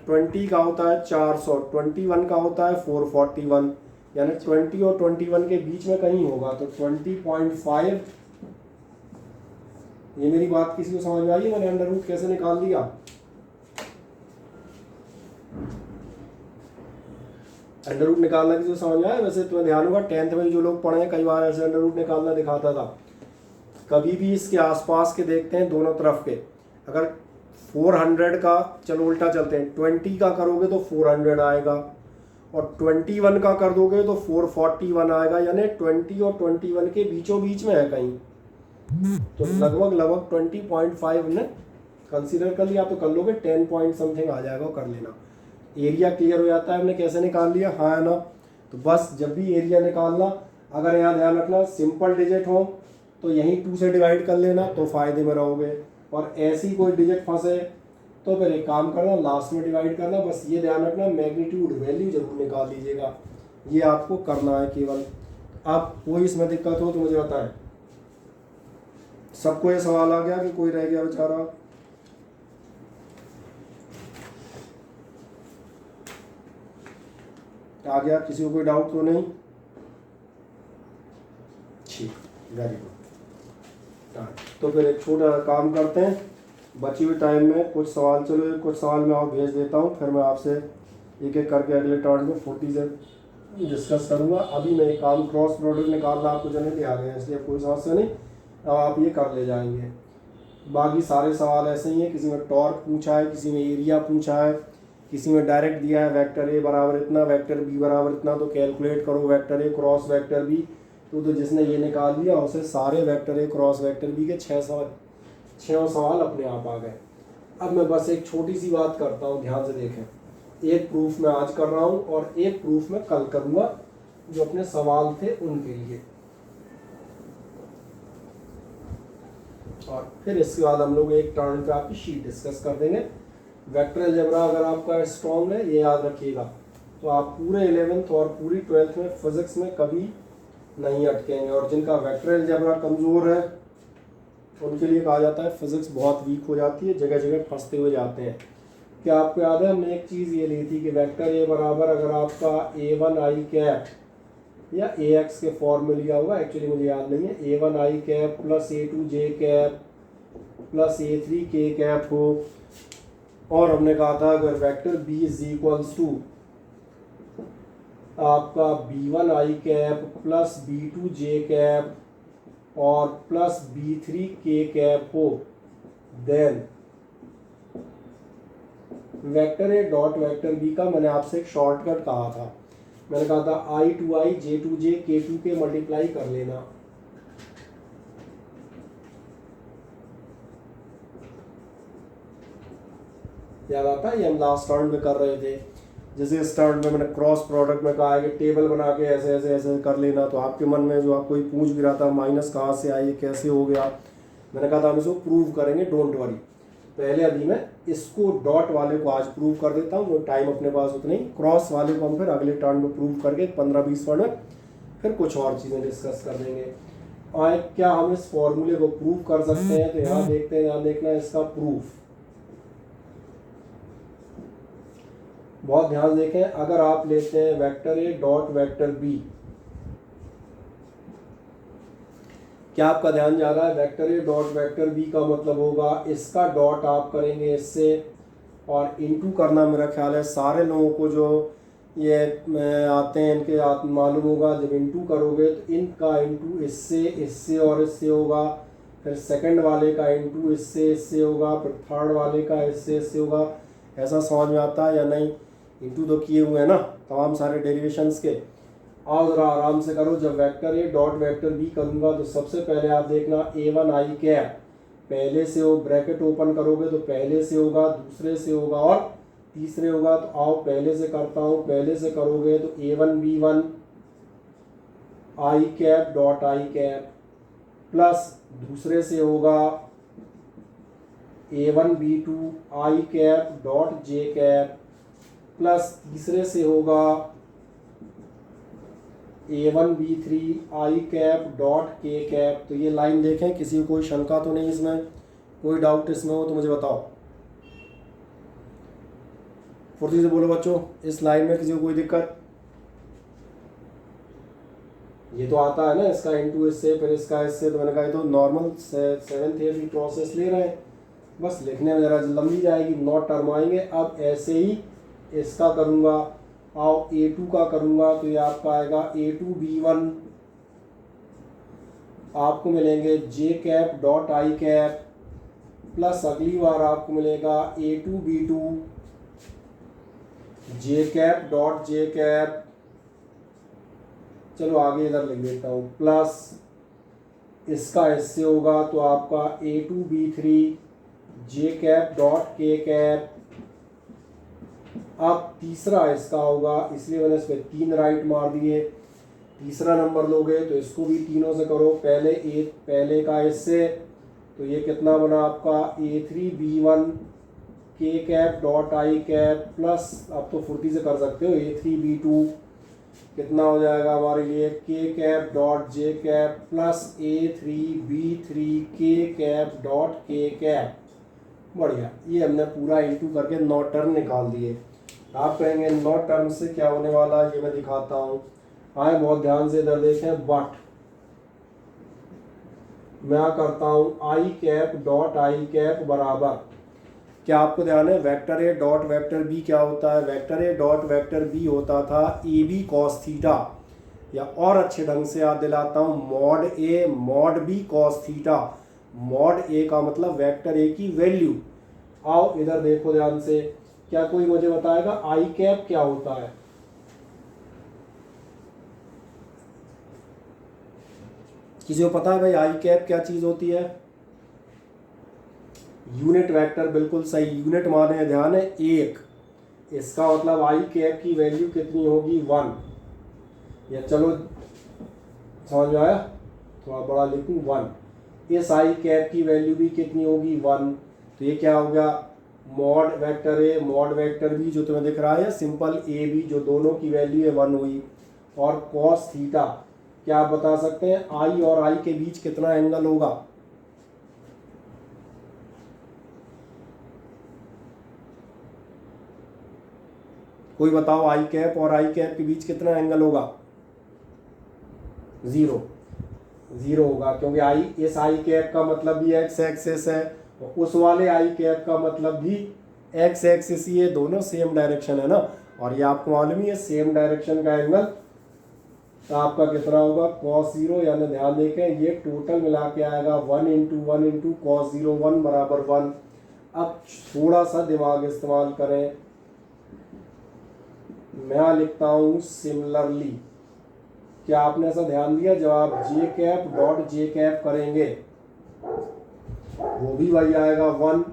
20 का होता है 400, 21 का होता है 441, यानी 20 और 21 के बीच में कहीं होगा, तो 20.5। ये मेरी बात किसी को समझ में आई है? मैंने अंडर रूट कैसे निकाल दिया? अंडर रूट निकालना किसी को समझ में आया? वैसे तुम्हें ध्यान होगा 10th में जो लोग पढ़े हैं कई बार ऐसे अंडर रूट निकालना दिखाता था। कभी भी इसके आसपास के देखते हैं दोनों तरफ के, अगर 400 का, चलो उल्टा चलते हैं, 20 का करोगे तो 400 आएगा, और 21 का कर दोगे तो 441 आएगा, यानी 20 और 21 के बीचों बीच में है कहीं, तो लगभग 20.5 ने कंसीडर कर लिया। तो कर लोगे 10 पॉइंट समथिंग आ जाएगा, कर लेना। एरिया क्लियर हो जाता है, हमने कैसे निकाल लिया? हाँ है ना? तो बस जब भी एरिया निकालना, अगर यहाँ ध्यान रखना सिंपल डिजिट हो तो यहीं 2 से डिवाइड कर लेना, तो फायदे में रहोगे, और ऐसी कोई डिजिट फंसे तो फिर एक काम करना, लास्ट में डिवाइड करना। बस ये ध्यान रखना, मैग्नीट्यूड वैल्यू जरूर निकाल लीजिएगा, ये आपको करना है केवल। अब कोई इसमें दिक्कत हो तो मुझे बताएं। सबको ये सवाल आ गया कि कोई रह गया बेचारा? आ गया? किसी को कोई डाउट तो नहीं? ठीक, वेरी गुड। तो फिर एक छोटा काम करते हैं, बची हुई टाइम में कुछ सवाल, चलो कुछ सवाल मैं और भेज देता हूँ, फिर मैं आपसे एक एक करके अगले टर्न में 40 से डिस्कस करूँगा। अभी मैं एक काम, क्रॉस प्रोडक्ट निकालना आपको जने भी आ गए हैं, इसलिए कोई समस्या नहीं, अब आप ये कर ले जाएंगे। बाकी सारे सवाल ऐसे ही हैं, किसी में टॉर्क पूछा है, किसी में एरिया पूछा है, किसी में डायरेक्ट दिया है वेक्टर ए बराबर इतना, वेक्टर बी बराबर इतना, तो कैलकुलेट करो vector A cross vector B. तो जिसने ये निकाल दिया उसे सारे vector A cross vector B के 6 सवाल अपने आप आ गए। अब मैं बस एक छोटी सी बात करता हूँ, ध्यान से देखें। एक प्रूफ मैं आज कर रहा हूँ और एक प्रूफ मैं कल करूँगा, जो अपने सवाल थे उनके लिए। और फिर इसके बाद हम लोग एक टर्न पे आपकी शीट डिस्कस कर देंगे। वेक्टर अलजेब्रा अगर आपका स्ट्रॉन्ग है, ये याद रखिएगा, तो आप पूरे 11th और पूरी 12th में फिजिक्स में कभी नहीं अटकेंगे। और जिनका वेक्टर अलजेब्रा कमज़ोर है उनके लिए कहा जाता है फिजिक्स बहुत वीक हो जाती है, जगह जगह फंसते हुए जाते हैं। क्या आपको याद है, हमने एक चीज़ ये ली थी कि वेक्टर ए बराबर अगर आपका A1 आई कैप या AX के फॉर्म में लिया होगा, एक्चुअली मुझे याद नहीं है, A1 I cap plus A2 J cap plus A3 K cap हो, और हमने कहा था अगर vector B is equals to आपका B1 I cap plus B2 J cap और प्लस B3 के कैप हो, then vector A dot vector B का मैंने आपसे एक शॉर्टकट कहा था। मैंने कहा था I2I J2J K2 के मल्टीप्लाई कर लेना। याद आता है, ये हम लास्ट टर्न में कर रहे थे। जैसे इस टर्न में मैंने क्रॉस प्रोडक्ट में कहा है कि टेबल बना के ऐसे ऐसे ऐसे कर लेना, तो आपके मन में जो आप कोई पूछ भी रहा था माइनस कहाँ से आई, कैसे हो गया, मैंने कहा था हम इसको प्रूव करेंगे, डोंट वरी। पहले अभी मैं इसको डॉट वाले को आज प्रूव कर देता हूँ, वो टाइम अपने पास उतना ही, क्रॉस वाले को हम फिर अगले टर्न में प्रूव करके 15-20 मिनट में फिर कुछ और चीज़ें डिस्कस कर देंगे। और क्या हम इस फॉर्मूले को प्रूव कर सकते हैं, तो यहाँ देखते हैं, यहाँ देखना है इसका प्रूफ। बहुत ध्यान देखें, अगर आप लेते हैं vector A dot vector B, क्या आपका ध्यान जा रहा है, vector A dot vector B का मतलब होगा इसका डॉट आप करेंगे इससे, और इनटू करना मेरा ख्याल है सारे लोगों को जो ये आते हैं इनके मालूम होगा, जब इनटू करोगे तो इनका इनटू इससे, इससे और इससे होगा, फिर सेकंड वाले का इनटू इससे इससे होगा, फिर थर्ड वाले का इससे इससे होगा। ऐसा समझ में आता है या नहीं? इनटू तो किए हुए हैं ना तमाम सारे डेरिवेशंस के। आओ ज़रा आराम से करो। जब vector A dot vector B करूँगा तो सबसे पहले आप देखना A1 आई कैप पहले से हो, ब्रैकेट ओपन करोगे तो पहले से होगा, दूसरे से होगा और तीसरे होगा। तो आओ पहले से करता हूँ, पहले से करोगे तो A1 B1 I cap dot I cap plus दूसरे से होगा A1 B2 I cap dot J cap plus तीसरे से होगा A1 B3 I cap dot K cap. तो ये लाइन देखें, किसी को कोई शंका तो नहीं इसमें, कोई डाउट इसमें हो तो मुझे बताओ, फुर्ती से बोलो बच्चों, इस लाइन में किसी को कोई दिक्कत? ये तो आता है ना, इसका इनटू इससे फिर इसका इससे, तो मैंने कहा ये तो नॉर्मल 7th ईयर की प्रोसेस ले रहे हैं, बस लिखने में ज़रा लंबी जाएगी, 9 टर्म आएंगे। अब ऐसे ही इसका करूँगा, आओ A2 का करूँगा तो ये आपका आएगा A2 B1, आपको मिलेंगे J cap dot I cap plus अगली बार आपको मिलेगा A2 B2 J cap dot J cap, चलो आगे इधर लिख देता हूँ, प्लस इसका इससे होगा तो आपका A2 B3 जे कैप डॉट के कैप। अब तीसरा इसका होगा, इसलिए मैंने इस पर 3 राइट मार दिए। तीसरा नंबर लोगे तो इसको भी तीनों से करो, पहले का इससे, तो ये कितना बना आपका A3 B1 के cap dot I cap plus, आप तो फुर्ती से कर सकते हो, A3 B2 कितना हो जाएगा हमारे लिए के cap dot J cap plus A3 B3 K cap dot K cap. बढ़िया, ये हमने पूरा इनटू करके 9 टर्म निकाल दिए। आप कहेंगे 9 टर्म से क्या होने वाला है, ये मैं दिखाता हूँ। आए बहुत ध्यान से इधर देखें, बट मैं करता हूँ I cap dot I cap बराबर, क्या आपको ध्यान है vector A dot vector B क्या होता है? Vector A dot vector B होता था ए बी कॉस थीटा, या और अच्छे ढंग से याद दिलाता हूँ, mod A mod B cos theta. Mod A का मतलब वेक्टर ए की वैल्यू। आओ इधर देखो ध्यान से, क्या कोई मुझे बताएगा आई कैप क्या होता है? किसी को पता है भाई आई कैप क्या चीज होती है? यूनिट वेक्टर, बिल्कुल सही, यूनिट माने ध्यान है एक, इसका मतलब आई कैप की वैल्यू कितनी होगी 1, या चलो समझ में आया, थोड़ा बड़ा लिखूं 1, इस आई कैप की वैल्यू भी कितनी होगी 1, तो ये क्या हो गया mod vector A mod vector B जो तुम्हें दिख रहा है, सिंपल ए बी जो दोनों की वैल्यू है 1 हुई। और कॉस थीटा क्या आप बता सकते हैं आई और आई के बीच कितना एंगल होगा, कोई बताओ, आई कैप और आई कैप के बीच कितना एंगल होगा, 0 0 होगा, क्योंकि आई इस आई कैप का मतलब भी एक्स एक्सिस है, उस वाले आई कैप का मतलब भी एक्स एक्सिस, ये दोनों सेम डायरेक्शन है ना, और ये आपको मालूम ही है सेम डायरेक्शन का एंगल, तो आपका कितना होगा cos 0, यानी ध्यान देखें ये टोटल मिला के आएगा 1 इंटू cos 0 1 बराबर 1। अब थोड़ा सा दिमाग इस्तेमाल करें, मैं लिखता हूँ सिमिलरली, क्या आपने ऐसा ध्यान दिया जब आप जे कैप डॉट जे कैप करेंगे वो भी वही आएगा 1,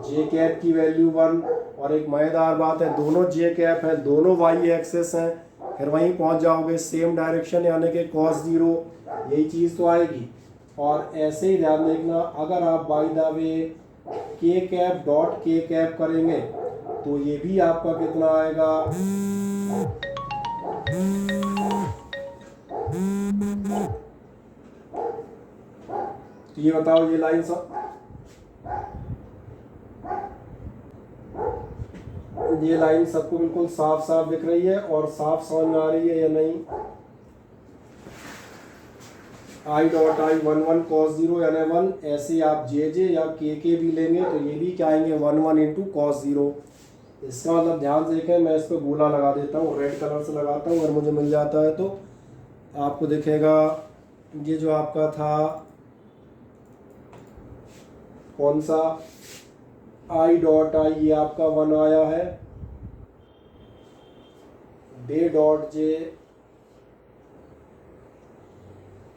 जे कैप की वैल्यू 1, और एक मजेदार बात है दोनों जे कैप हैं, दोनों वाई एक्सेस हैं, फिर वहीं पहुंच जाओगे सेम डायरेक्शन यानी कि cos 0, यही चीज़ तो आएगी। और ऐसे ही ध्यान देखना अगर आप बाय द वे के कैप डॉट के कैप करेंगे तो ये भी आपका कितना आएगा, तो ये बताओ ये लाइन सब, ये लाइन सबको बिल्कुल साफ साफ दिख रही है और साफ समझ में आ रही है या नहीं, आई डॉट आई 1 cos 0 यानी 1, ऐसे आप जे जे या के भी लेंगे तो ये भी क्या आएंगे 1 इंटू cos 0। इसका मतलब ध्यान से देखें, मैं इस पर गोला लगा देता हूँ, रेड कलर से लगाता हूँ, अगर मुझे मिल जाता है तो आपको दिखेगा ये जो आपका था कौन सा आई डॉट आई, ये आपका 1 आया है, डे डॉट जे,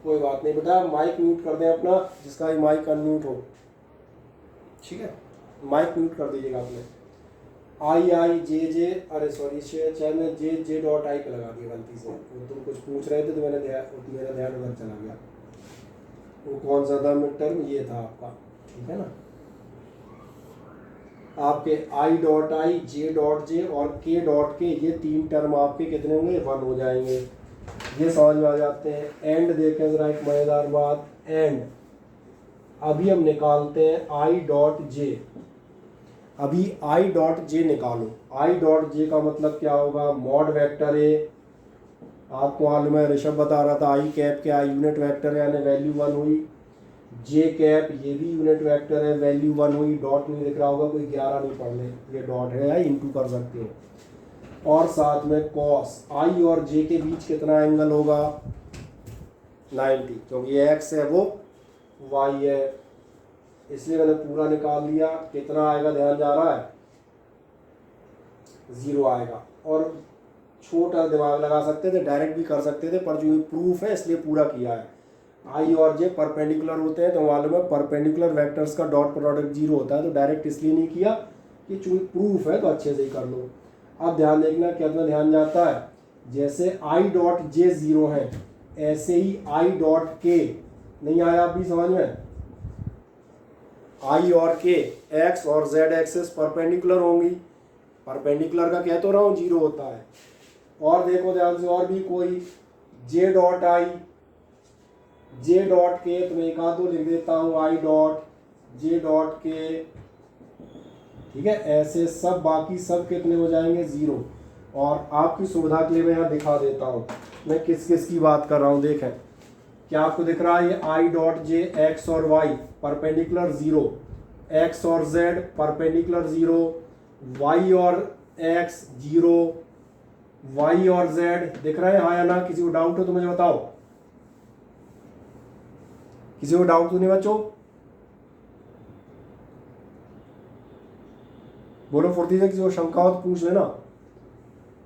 कोई बात नहीं बेटा, माइक म्यूट कर दें अपना, जिसका माइक अनम्यूट हो, ठीक है, माइक म्यूट कर दीजिएगा आपने, आई आई जे जे, अरे सॉरी शायद मैं जे जे डॉट आई पे लगा दिया गलती से, तुम कुछ पूछ रहे थे तो मेरा ध्यान उधर चला गया, वो कौन सा था मिड टर्म, ये था आपका, ठीक है ना, आपके I dot I J dot J और के डॉट के, ये 3 टर्म आपके कितने होंगे 1 हो जाएंगे, ये समझ में आ जाते हैं। एंड देखें जरा एक मजेदार बात, एंड अभी हम निकालते हैं आई डॉट जे, अभी आई डॉट जे निकालो, आई डॉट जे का मतलब क्या होगा मॉड वेक्टर ए, आपको मालूम है ऋषभ बता रहा था आई कैप क्या यूनिट वेक्टर है यानी वैल्यू 1 हुई, जे कैप ये भी यूनिट वेक्टर है वैल्यू 1 हुई, डॉट नहीं दिख रहा होगा, कोई 11 नहीं पढ़ ले, ये डॉट है इंटू कर सकते हो, और साथ में कॉस आई और जे के बीच कितना एंगल होगा 90, क्योंकि ये एक्स है वो वाई है, इसलिए मैंने पूरा निकाल लिया, कितना आएगा ध्यान जा रहा है 0 आएगा, और छोटा दिमाग लगा सकते थे डायरेक्ट भी कर सकते थे, पर जो ये प्रूफ है इसलिए पूरा किया है, आई और जे परपेंडिकुलर होते हैं तो मालूम है परपेंडिकुलर वेक्टर्स का डॉट प्रोडक्ट 0 होता है, तो डायरेक्ट इसलिए नहीं किया कि चूंकि प्रूफ है तो अच्छे से ही कर लो। अब ध्यान देखना कितना ध्यान जाता है, जैसे आई डॉट जे 0 है ऐसे ही आई डॉट के नहीं आया, आप भी समझ में, आई और के एक्स और जेड एक्सिस परपेंडिकुलर होंगी, परपेंडिकुलर का कह तो रहा हूँ 0 होता है, और देखो ध्यान से और भी कोई J dot I J dot के, तो मैं एक आध दो लिख देता हूँ आई डॉट जे डॉट के, ठीक है, ऐसे सब बाकी सब कितने हो जाएंगे 0, और आपकी सुविधा के लिए मैं यहाँ दिखा देता हूँ मैं किस किस की बात कर रहा हूँ, देखें क्या आपको दिख रहा है, ये आई डॉट जे एक्स और वाई परपेंडिकुलर 0, एक्स और जेड परपेंडिकुलर 0, वाई और एक्स 0, वाई और जेड दिख रहा है हाँ या ना, किसी को डाउट हो तो मुझे बताओ, किसी को डाउट तो नहीं बच्चों, बोलो फुर्ती से, किसी को शंका हो तो पूछ लेना।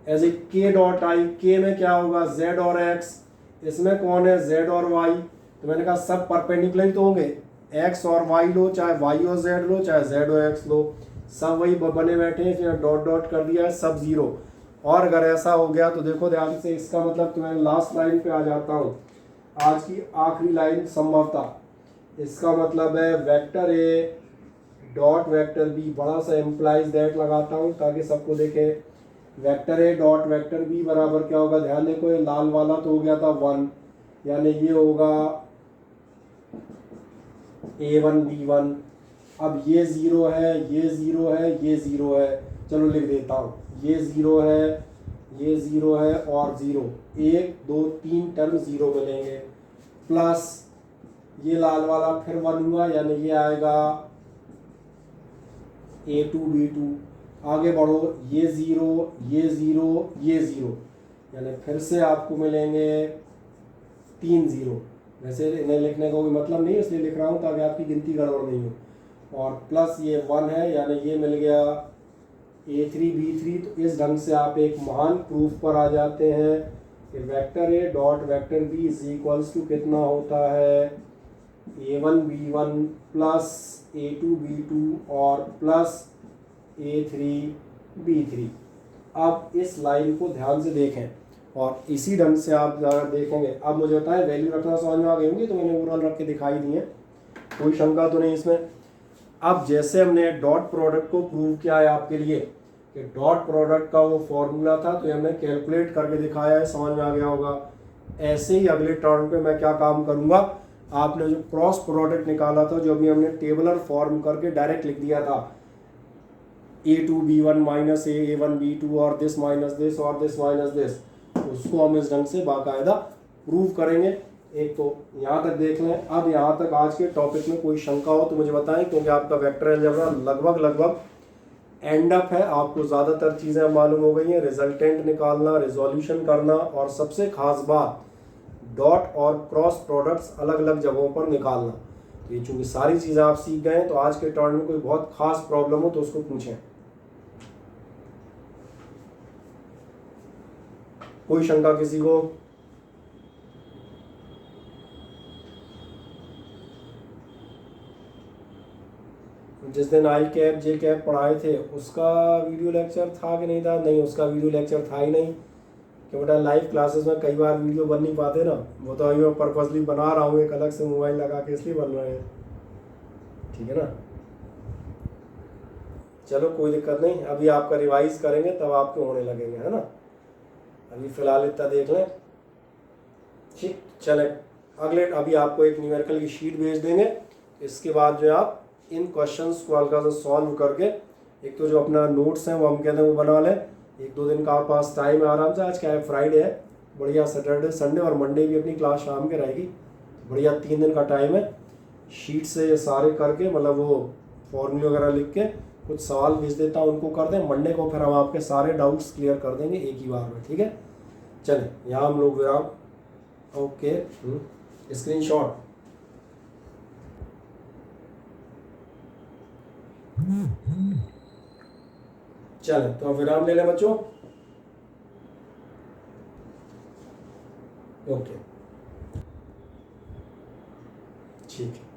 ऐसे के डॉट आई, के में क्या होगा जेड और एक्स, इसमें कौन है जेड और वाई, तो मैंने कहा सब परपेंडिकुलर ही तो होंगे, एक्स और वाई लो, चाहे वाई और जेड लो, चाहे जेड और एक्स लो, सब वही बने बैठे हैं, फिर डॉट डॉट कर दिया है, सब जीरो। और अगर ऐसा हो गया तो देखो ध्यान से, इसका मतलब तो मैं लास्ट लाइन पे आ जाता हूँ, आज की आखिरी लाइन संभवतः। इसका मतलब है vector A dot vector B, बड़ा सा एम्प्लाइज दैट लगाता हूँ ताकि सबको देखे। Vector A dot vector B बराबर क्या होगा, ध्यान देखो, ये लाल वाला तो हो गया था 1, यानी ये होगा A1 B1। अब ये ज़ीरो है, ये ज़ीरो है, ये ज़ीरो है, चलो लिख देता हूँ, ये ज़ीरो है, ये ज़ीरो है और ज़ीरो, 1 2 3 टर्म ज़ीरो मिलेंगे, प्लस ये लाल वाला फिर 1 हुआ, यानी ये आएगा A2 B2। आगे बढ़ो, ये ज़ीरो, ये ज़ीरो, ये ज़ीरो, यानी फिर से आपको मिलेंगे 3 ज़ीरो। वैसे इन्हें लिखने का कोई मतलब नहीं है, इसलिए लिख रहा हूँ ताकि आपकी गिनती गड़बड़ नहीं हो। और प्लस ये 1 है, यानी ये मिल गया A3 B3। तो इस ढंग से आप एक महान प्रूफ पर आ जाते हैं कि vector A dot vector B is equals to कितना होता है, A1 B1 plus A2 B2 और प्लस A3 B3। अब इस लाइन को ध्यान से देखें और इसी ढंग से आप अगर देखेंगे, अब मुझे बताएं वैल्यू रखना समझ में आ गई होंगी, तो मैंने ओवरऑल रख के दिखाई दी है, कोई शंका तो नहीं इसमें। अब जैसे हमने डॉट प्रोडक्ट को प्रूव किया है आपके लिए कि डॉट प्रोडक्ट का वो फॉर्मूला था, तो हमने कैलकुलेट करके दिखाया है, समझ में आ गया होगा। ऐसे ही अगले टर्न पे मैं क्या काम करूँगा, आपने जो क्रॉस प्रोडक्ट निकाला था, जो अभी हमने टेबलर फॉर्म करके डायरेक्ट लिख दिया था, A2 B1 minus A1 B2 और दिस माइनस दिस और दिस माइनस दिस, उसको हम इस ढंग से बाकायदा प्रूव करेंगे। एक तो यहाँ तक देख लें। अब यहाँ तक आज के टॉपिक में कोई शंका हो तो मुझे बताएं, क्योंकि आपका वेक्टर अलजेब्रा लगभग एंड अप है, आपको ज़्यादातर चीज़ें मालूम हो गई हैं, रिजल्टेंट निकालना, रिजोल्यूशन करना, और सबसे खास बात डॉट और क्रॉस प्रोडक्ट्स अलग अलग जगहों पर निकालना। तो ये चूँकि सारी चीज़ें आप सीख गए हैं, तो आज के टर्न में कोई बहुत खास प्रॉब्लम हो तो उसको पूछें। कोई शंका किसी को? जिस दिन आई कैप जे कैप पढ़ाए थे उसका वीडियो लेक्चर था कि नहीं था? नहीं, उसका वीडियो लेक्चर था ही नहीं, क्योंकि बेटा लाइव क्लासेस में कई बार वीडियो बन नहीं पाते ना। वो तो अभी मैं पर्पसली बना रहा हूँ एक अलग से मोबाइल लगा के, इसलिए बन रहे हैं, ठीक है ना। चलो कोई दिक्कत नहीं, अभी आपका रिवाइज करेंगे तब आपके होने लगेंगे, है ना। अभी फ़िलहाल इतना देख लें, ठीक। चले अगले, अभी आपको एक न्यूमेरिकल की शीट भेज देंगे, इसके बाद जो आप इन क्वेश्चंस को हल्का सा सॉल्व करके, एक तो जो अपना नोट्स हैं वो हम कहते हैं वो बना लें। 1-2 दिन का आप पास टाइम है आराम से, आज क्या है, फ्राइडे है, बढ़िया। सैटरडे संडे और मंडे भी अपनी क्लास शाम के रहेगी, बढ़िया 3 दिन का टाइम है। शीट से ये सारे करके, मतलब वो फॉर्मूले वगैरह लिख के कुछ सवाल भेज देता हूँ, उनको कर दें। मंडे को फिर हम आपके सारे डाउट्स क्लियर कर देंगे एक ही बार में, ठीक है। चलें, यहाँ हम लोग विराम। Okay, screenshot. चलें, तो अब विराम ले लें बच्चों। ओके, ठीक है।